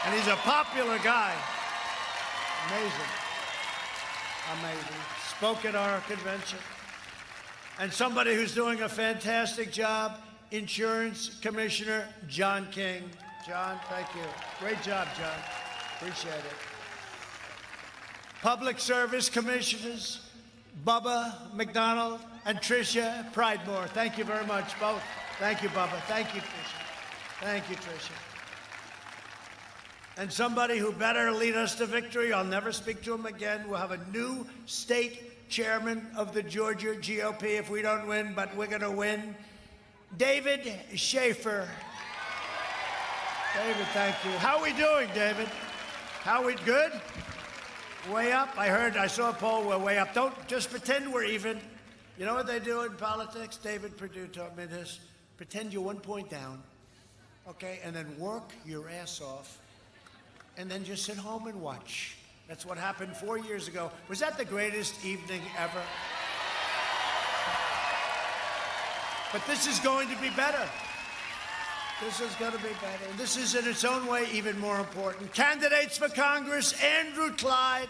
And he's a popular guy. Amazing. Amazing. Spoke at our convention. And somebody who's doing a fantastic job, Insurance Commissioner John King. John, thank you. Great job, John. Appreciate it. Public Service Commissioners, Bubba McDonald and Tricia Pridemore. Thank you very much, both. Thank you, Bubba. Thank you, Tricia. Thank you, Tricia. And somebody who better lead us to victory, I'll never speak to him again. We'll have a new state chairman of the Georgia GOP if we don't win, but we're going to win. David Schaefer. David, thank you. How are we doing, David? How are we? Good? Way up? I saw a poll, we're way up. Don't just pretend we're even. You know what they do in politics? David Perdue taught me this. Pretend you're 1 point down, okay? And then work your ass off, and then just sit home and watch. That's what happened 4 years ago. Was that the greatest evening ever? But this is going to be better. This is going to be better. This is, in its own way, even more important. Candidates for Congress, Andrew Clyde.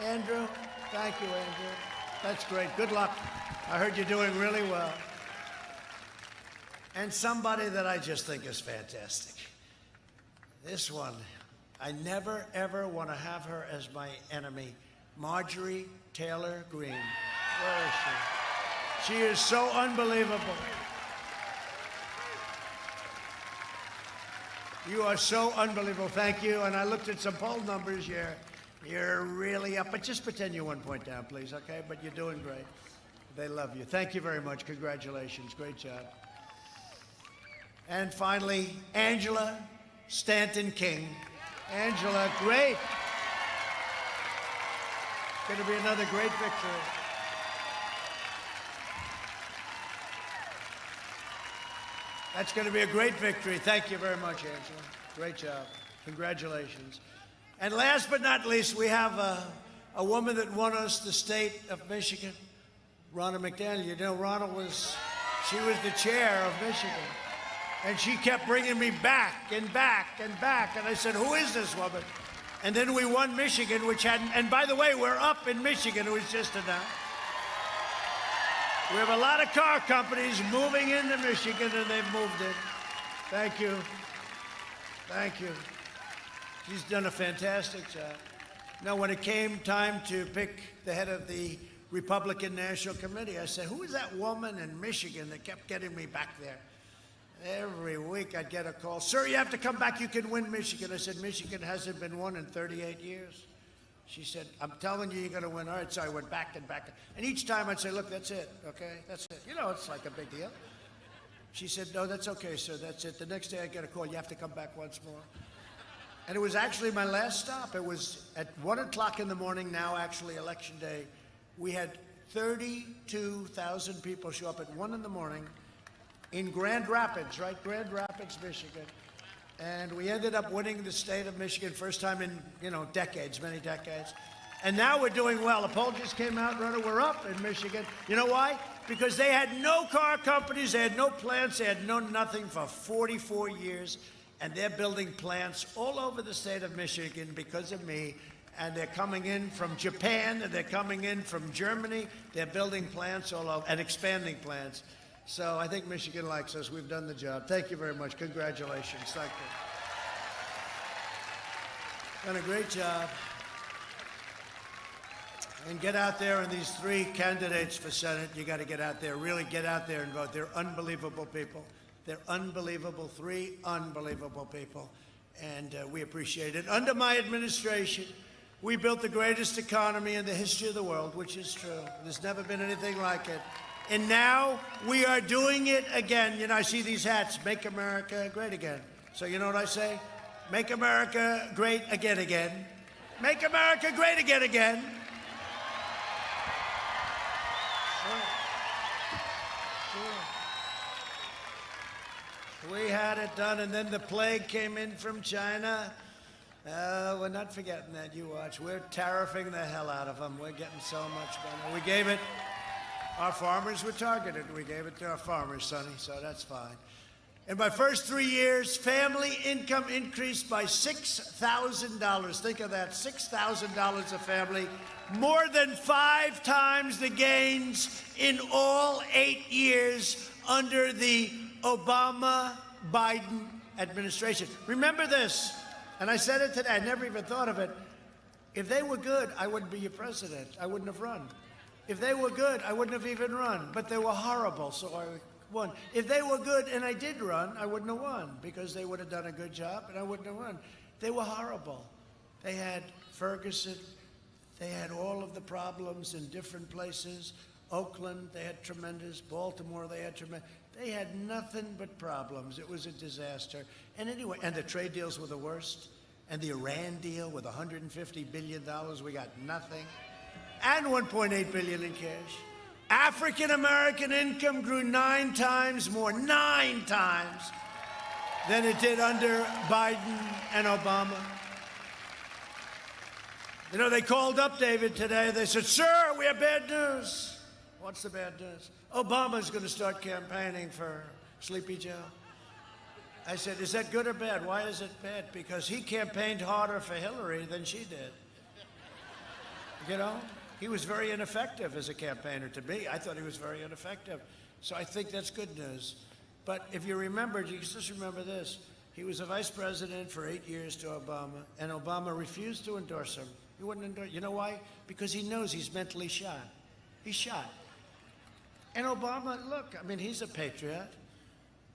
Andrew, thank you, Andrew. That's great. Good luck. I heard you're doing really well. And somebody that I just think is fantastic. This one, I never, ever want to have her as my enemy. Marjorie Taylor Greene. Where is she? She is so unbelievable. You are so unbelievable. Thank you. And I looked at some poll numbers. You're really up. But just pretend you're 1 point down, please, okay? But you're doing great. They love you. Thank you very much. Congratulations. Great job. And finally, Angela Stanton King. Angela, great. Going to be another great victory. That's going to be a great victory. Thank you very much, Angela. Great job. Congratulations. And last but not least, we have a woman that won us the state of Michigan, Ronna McDaniel. You know, Ronna she was the chair of Michigan. And she kept bringing me back and back and back. And I said, who is this woman? And then we won Michigan, which hadn't, and by the way, we're up in Michigan. It was just announced. We have a lot of car companies moving into Michigan, and they've moved in. Thank you. Thank you. She's done a fantastic job. Now, when it came time to pick the head of the Republican National Committee, I said, who is that woman in Michigan that kept getting me back there? Every week I'd get a call. Sir, you have to come back. You can win Michigan. I said, Michigan hasn't been won in 38 years. She said, I'm telling you, you're going to win. All right, so I went back and back. And each time I'd say, look, that's it, okay? That's it. You know, it's like a big deal. She said, no, that's okay, sir, that's it. The next day I get a call, you have to come back once more. And it was actually my last stop. It was at 1 o'clock in the morning, now actually election day. We had 32,000 people show up at 1 in the morning in Grand Rapids, right? Grand Rapids, Michigan. And we ended up winning the state of Michigan, first time in, decades, many decades. And now we're doing well. The poll just came out, Rhoda, we're up in Michigan. You know why? Because they had no car companies, they had no plants, they had no nothing for 44 years. And they're building plants all over the state of Michigan because of me. And they're coming in from Japan, and they're coming in from Germany. They're building plants all over and expanding plants. So I think Michigan likes us. We've done the job. Thank you very much. Congratulations. Thank you. Done a great job. And get out there, and these three candidates for Senate, you got to get out there, really get out there and vote. They're unbelievable people. They're unbelievable, three unbelievable people, and we appreciate it. Under my administration, we built the greatest economy in the history of the world, which is true. There's never been anything like it. And now we are doing it again. You know, I see these hats, Make America Great Again. So you know what I say? Make America great again, again. Make America great again, again. We had it done, and then the plague came in from China. We're not forgetting that, you watch. We're tariffing the hell out of them. We're getting so much money. We gave it, our farmers were targeted. We gave it to our farmers, Sonny, so that's fine. In my first 3 years, family income increased by $6,000. Think of that, $6,000 a family. More than 5 times the gains in all 8 years under the Obama-Biden administration. Remember this, and I said it today, I never even thought of it. If they were good, I wouldn't be your president. I wouldn't have run. If they were good, I wouldn't have even run. But they were horrible, so I won. If they were good and I did run, I wouldn't have won because they would have done a good job and I wouldn't have run. They were horrible. They had Ferguson. They had all of the problems in different places. Oakland, they had tremendous. Baltimore, they had tremendous. They had nothing but problems. It was a disaster. And anyway, and the trade deals were the worst. And the Iran deal with $150 billion, we got nothing. And $1.8 billion in cash. African-American income grew 9 times more, 9 times, than it did under Biden and Obama. You know, they called up David today. They said, sir, we have bad news. What's the bad news? Obama's going to start campaigning for Sleepy Joe. I said, is that good or bad? Why is it bad? Because he campaigned harder for Hillary than she did. You know? He was very ineffective as a campaigner to me. I thought he was very ineffective. So I think that's good news. But if you remember, you just remember this. He was a vice president for 8 years to Obama, and Obama refused to endorse him. He wouldn't endorse. You know why? Because he knows he's mentally shot. He's shot. And Obama, look, I mean, he's a patriot.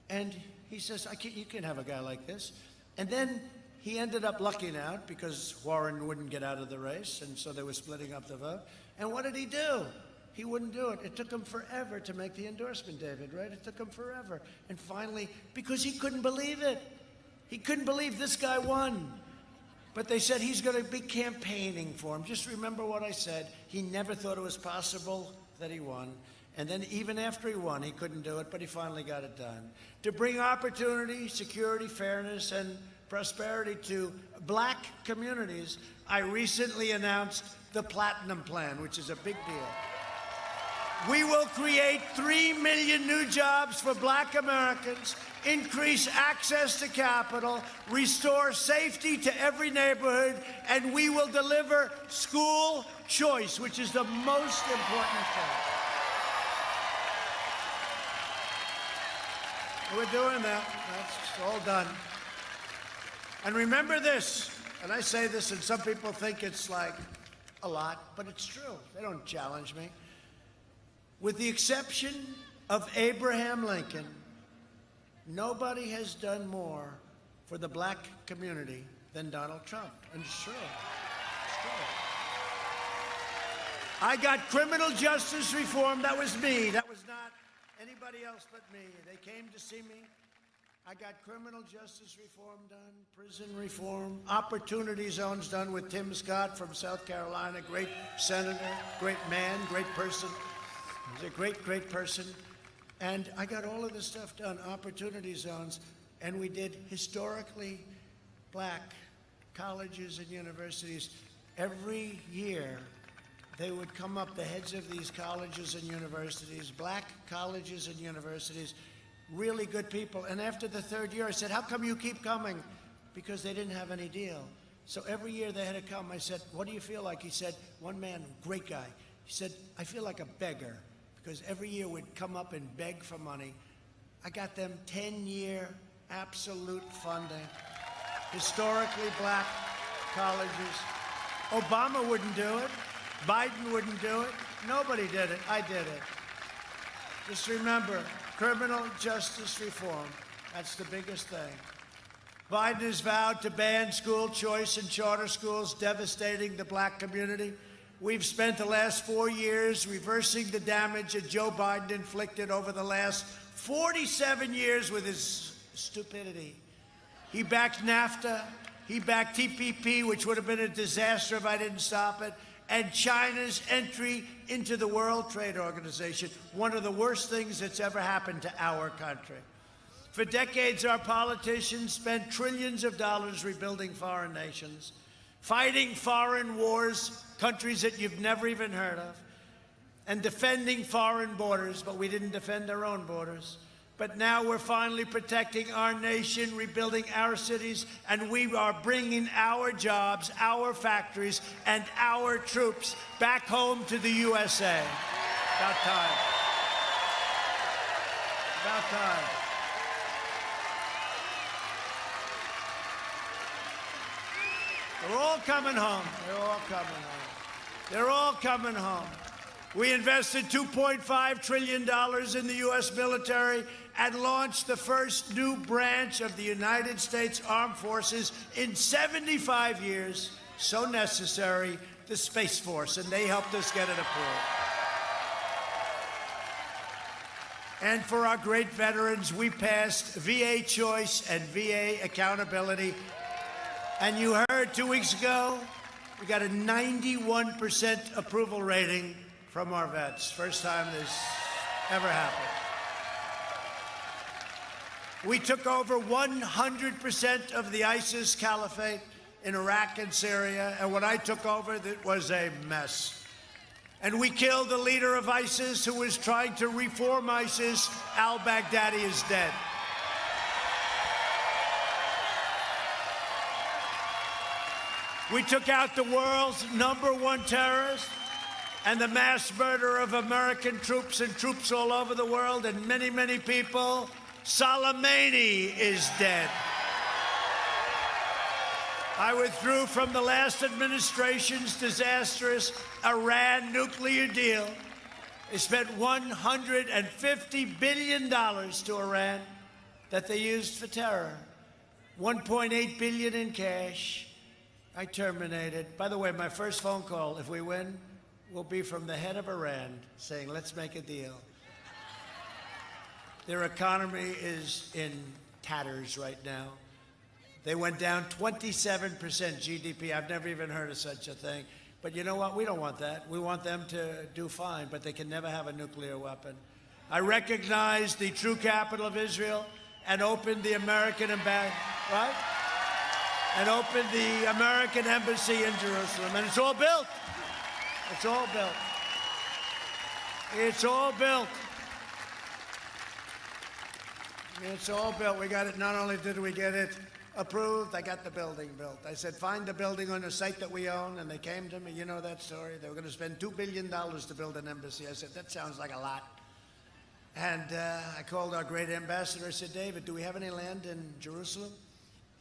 And he says, you can't have a guy like this. And then he ended up lucking out because Warren wouldn't get out of the race, and so they were splitting up the vote. And what did he do? He wouldn't do it. It took him forever to make the endorsement, David, right? It took him forever. And finally, because he couldn't believe it. He couldn't believe this guy won. But they said he's going to be campaigning for him. Just remember what I said. He never thought it was possible that he won. And then even after he won, he couldn't do it, but he finally got it done. To bring opportunity, security, fairness, and prosperity to black communities, I recently announced the Platinum Plan, which is a big deal. We will create 3 million new jobs for black Americans, increase access to capital, restore safety to every neighborhood, and we will deliver school choice, which is the most important thing. We're doing that. That's all done. And remember this, And I say this, and some people think it's like a lot, but it's true. They don't challenge me. With the exception of Abraham Lincoln, nobody has done more for the black community than Donald Trump. And it's true. It's true. I got criminal justice reform. That was me. That was not anybody else but me. They came to see me. I got criminal justice reform done, prison reform, opportunity zones done with Tim Scott from South Carolina, great senator, great man, great person. He's a great, great person. And I got all of this stuff done, opportunity zones, and we did historically black colleges and universities. Every year, they would come up, the heads of these colleges and universities, black colleges and universities, really good people. And after the third year, I said, how come you keep coming? Because they didn't have any deal. So every year they had to come. I said, what do you feel like? He said, one man, great guy. He said, I feel like a beggar, because every year we'd come up and beg for money. I got them 10-year absolute funding, historically black colleges. Obama wouldn't do it. Biden wouldn't do it. Nobody did it. I did it. Just remember, criminal justice reform. That's the biggest thing. Biden has vowed to ban school choice in charter schools, devastating the black community. We've spent the last 4 years reversing the damage that Joe Biden inflicted over the last 47 years with his stupidity. He backed NAFTA. He backed TPP, which would have been a disaster if I didn't stop it. And China's entry into the World Trade Organization, one of the worst things that's ever happened to our country. For decades, our politicians spent trillions of dollars rebuilding foreign nations, fighting foreign wars, countries that you've never even heard of, and defending foreign borders, but we didn't defend our own borders. But now we're finally protecting our nation, rebuilding our cities, and we are bringing our jobs, our factories, and our troops back home to the USA. About time. About time. They're all coming home. They're all coming home. They're all coming home. We invested $2.5 trillion in the U.S. military and launched the first new branch of the United States Armed Forces in 75 years. So necessary, the Space Force, and they helped us get it approved. And for our great veterans, we passed VA choice and VA accountability. And you heard 2 weeks ago, we got a 91% approval rating from our vets. First time this ever happened. We took over 100% of the ISIS caliphate in Iraq and Syria, and when I took over, it was a mess. And we killed the leader of ISIS who was trying to reform ISIS. Al-Baghdadi is dead. We took out the world's #1 terrorist and the mass murder of American troops and troops all over the world, and many, many people. Soleimani is dead. I withdrew from the last administration's disastrous Iran nuclear deal. They spent $150 billion to Iran that they used for terror. $1.8 billion in cash. I terminated. By the way, my first phone call, if we win, will be from the head of Iran saying, let's make a deal. Their economy is in tatters right now. They went down 27% GDP. I've never even heard of such a thing. But you know what? We don't want that. We want them to do fine, but they can never have a nuclear weapon. I recognize the true capital of Israel and opened the American embassy, right? And opened the American embassy in Jerusalem. And it's all built. It's all built. It's all built. It's all built. We got it. Not only did we get it approved, I got the building built. I said, find the building on a site that we own, and they came to me. You know that story. They were going to spend $2 billion to build an embassy. I said, that sounds like a lot. And I called our great ambassador. I said, David, do we have any land in Jerusalem?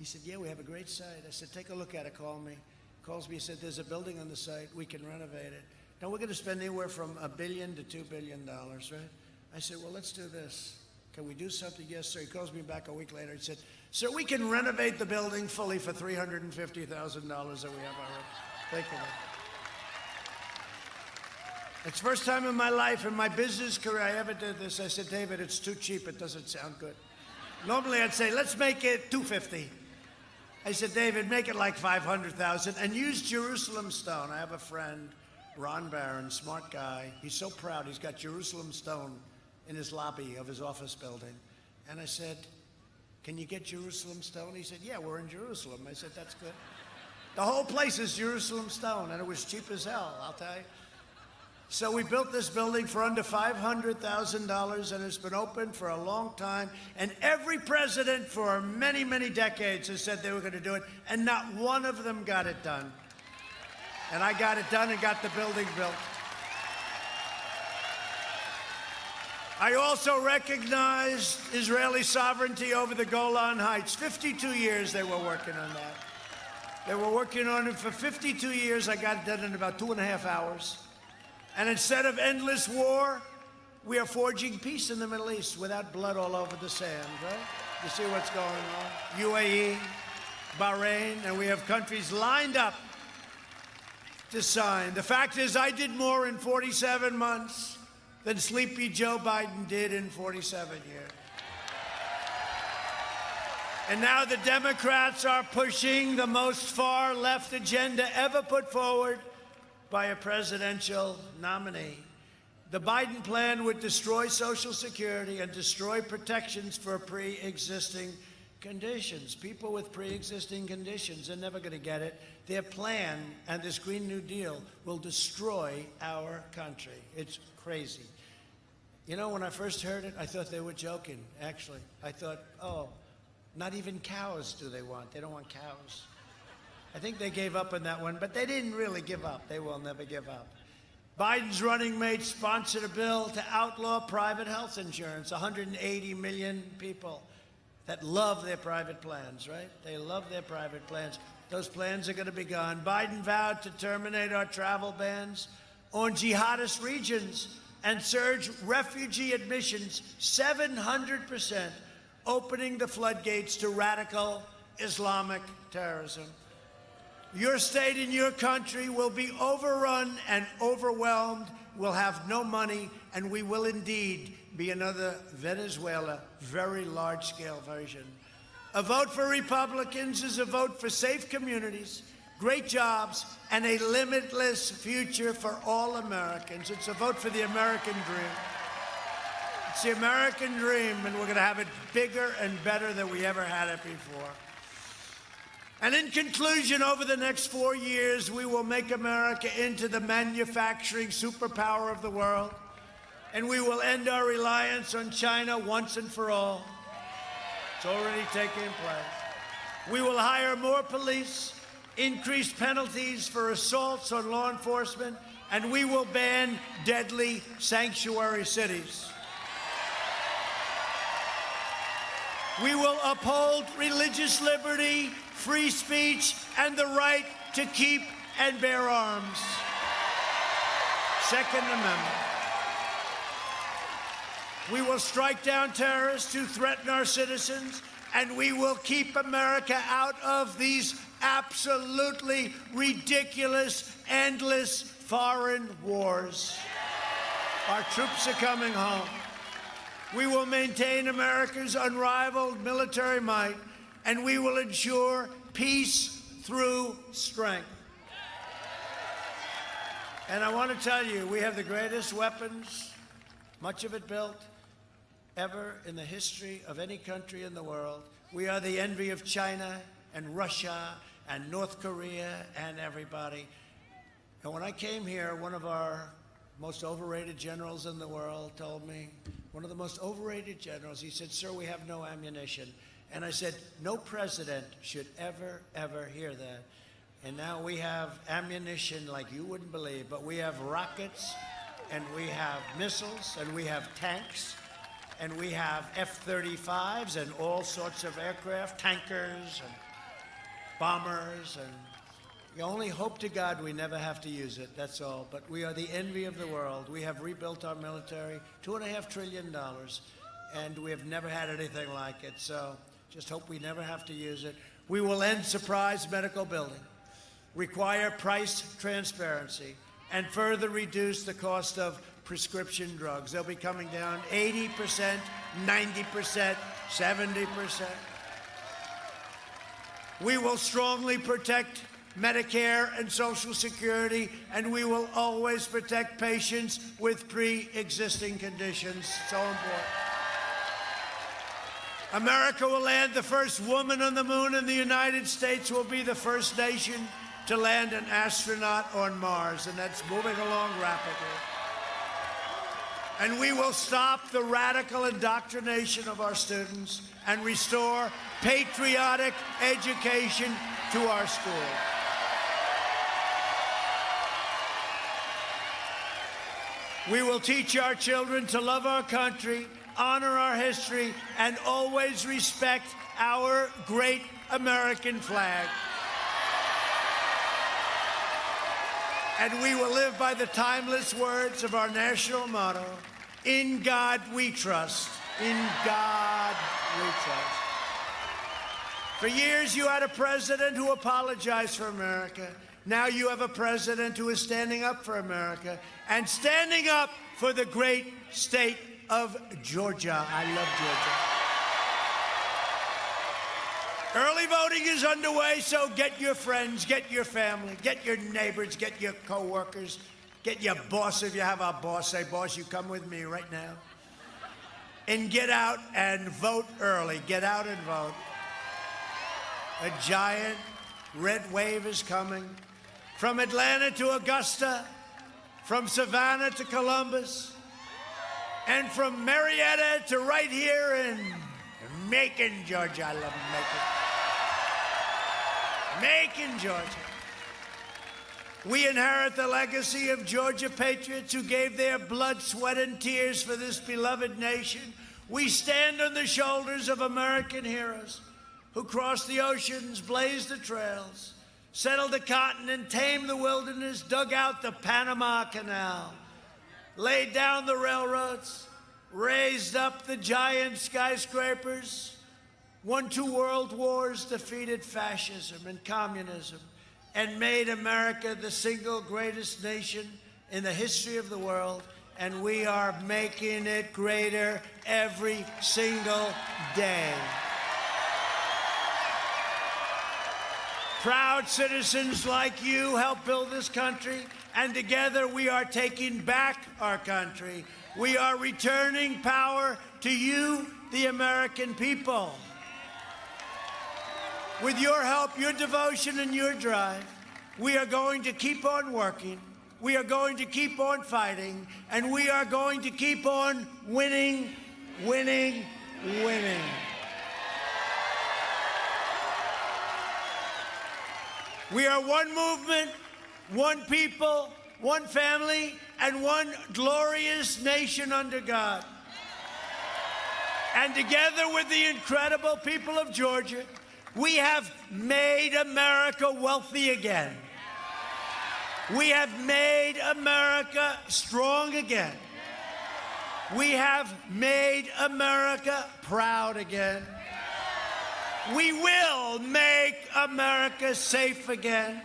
He said, yeah, we have a great site. I said, take a look at it, call me. Calls me, he said, there's a building on the site, we can renovate it. Now we're going to spend anywhere from $1 billion to $2 billion, right? I said, well, let's do this. Can we do something? Yes, sir. He calls me back a week later. He said, sir, we can renovate the building fully for $350,000 that we have already. Thank you, man. It's the first time in my life, in my business career, I ever did this. I said, David, it's too cheap. It doesn't sound good. Normally, I'd say, let's make it $250,000. I said, David, make it like $500,000 and use Jerusalem stone. I have a friend, Ron Barron, smart guy. He's so proud. He's got Jerusalem stone in his lobby of his office building. And I said, can you get Jerusalem stone? He said, yeah, we're in Jerusalem. I said, that's good. The whole place is Jerusalem stone, and it was cheap as hell, I'll tell you. So we built this building for under $500,000, and it's been open for a long time. And every president for many, many decades has said they were going to do it, and not one of them got it done. And I got it done and got the building built. I also recognized Israeli sovereignty over the Golan Heights. 52 years they were working on that. They were working on it for 52 years. I got it done in about 2.5 hours. And instead of endless war, we are forging peace in the Middle East without blood all over the sand, right? You see what's going on? UAE, Bahrain, and we have countries lined up to sign. The fact is, I did more in 47 months than sleepy Joe Biden did in 47 years. And now the Democrats are pushing the most far-left agenda ever put forward by a presidential nominee. The Biden plan would destroy Social Security and destroy protections for pre-existing conditions. People with pre-existing conditions are never going to get it. Their plan and this Green New Deal will destroy our country. It's crazy. You know, when I first heard it, I thought they were joking, actually. I thought, oh, not even cows do they want. They don't want cows. I think they gave up on that one, but they didn't really give up. They will never give up. Biden's running mate sponsored a bill to outlaw private health insurance. 180 million people that love their private plans, right? They love their private plans. Those plans are going to be gone. Biden vowed to terminate our travel bans on jihadist regions and surge refugee admissions 700%, opening the floodgates to radical Islamic terrorism. Your state and your country will be overrun and overwhelmed. We'll have no money, and we will indeed be another Venezuela, very large-scale version. A vote for Republicans is a vote for safe communities, great jobs, and a limitless future for all Americans. It's a vote for the American dream. It's the American dream, and we're going to have it bigger and better than we ever had it before. And in conclusion, over the next 4 years, we will make America into the manufacturing superpower of the world, and we will end our reliance on China once and for all. It's already taking place. We will hire more police, increase penalties for assaults on law enforcement, and we will ban deadly sanctuary cities. We will uphold religious liberty, free speech, and the right to keep and bear arms. Second Amendment. We will strike down terrorists who threaten our citizens, and we will keep America out of these absolutely ridiculous, endless foreign wars. Our troops are coming home. We will maintain America's unrivaled military might, and we will ensure peace through strength. And I want to tell you, we have the greatest weapons, much of it built, ever in the history of any country in the world. We are the envy of China and Russia and North Korea and everybody. And when I came here, one of our most overrated generals in the world told me, one of the most overrated generals, he said, sir, we have no ammunition. And I said, no president should ever, ever hear that. And now we have ammunition like you wouldn't believe, but we have rockets, and we have missiles, and we have tanks, and we have F-35s and all sorts of aircraft, tankers, and bombers, and we only hope to God we never have to use it, that's all. But we are the envy of the world. We have rebuilt our military, $2.5 trillion, and we have never had anything like it. So just hope we never have to use it. We will end surprise medical billing, require price transparency, and further reduce the cost of prescription drugs. They'll be coming down 80%, 90%, 70%. We will strongly protect Medicare and Social Security, and we will always protect patients with pre-existing conditions. So important. America will land the first woman on the moon, and the United States will be the first nation to land an astronaut on Mars, and that's moving along rapidly. And we will stop the radical indoctrination of our students and restore patriotic education to our schools. We will teach our children to love our country, honor our history, and always respect our great American flag. And we will live by the timeless words of our national motto, "In God we trust. In God we trust." For years, you had a president who apologized for America. Now you have a president who is standing up for America and standing up for the great state of Georgia. I love Georgia. Early voting is underway, so get your friends, get your family, get your neighbors, get your co-workers, get your boss if you have a boss. Say, "Boss, you come with me right now." And get out and vote early. Get out and vote. A giant red wave is coming. From Atlanta to Augusta, from Savannah to Columbus, and from Marietta to right here in Macon, Georgia. I love Macon. Macon, Georgia. We inherit the legacy of Georgia patriots who gave their blood, sweat, and tears for this beloved nation. We stand on the shoulders of American heroes who crossed the oceans, blazed the trails, settled the continent, tamed the wilderness, dug out the Panama Canal, laid down the railroads, raised up the giant skyscrapers, won 2 world wars, defeated fascism and communism, and made America the single greatest nation in the history of the world. And we are making it greater every single day. Proud citizens like you help build this country, and together we are taking back our country. We are returning power to you, the American people. With your help, your devotion, and your drive, we are going to keep on working, we are going to keep on fighting, and we are going to keep on winning, winning, winning. We are one movement, one people, one family, and one glorious nation under God. And together with the incredible people of Georgia, we have made America wealthy again. We have made America strong again. We have made America proud again. We will make America safe again.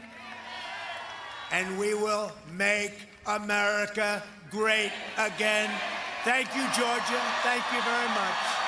And we will make America great again. Thank you, Georgia. Thank you very much.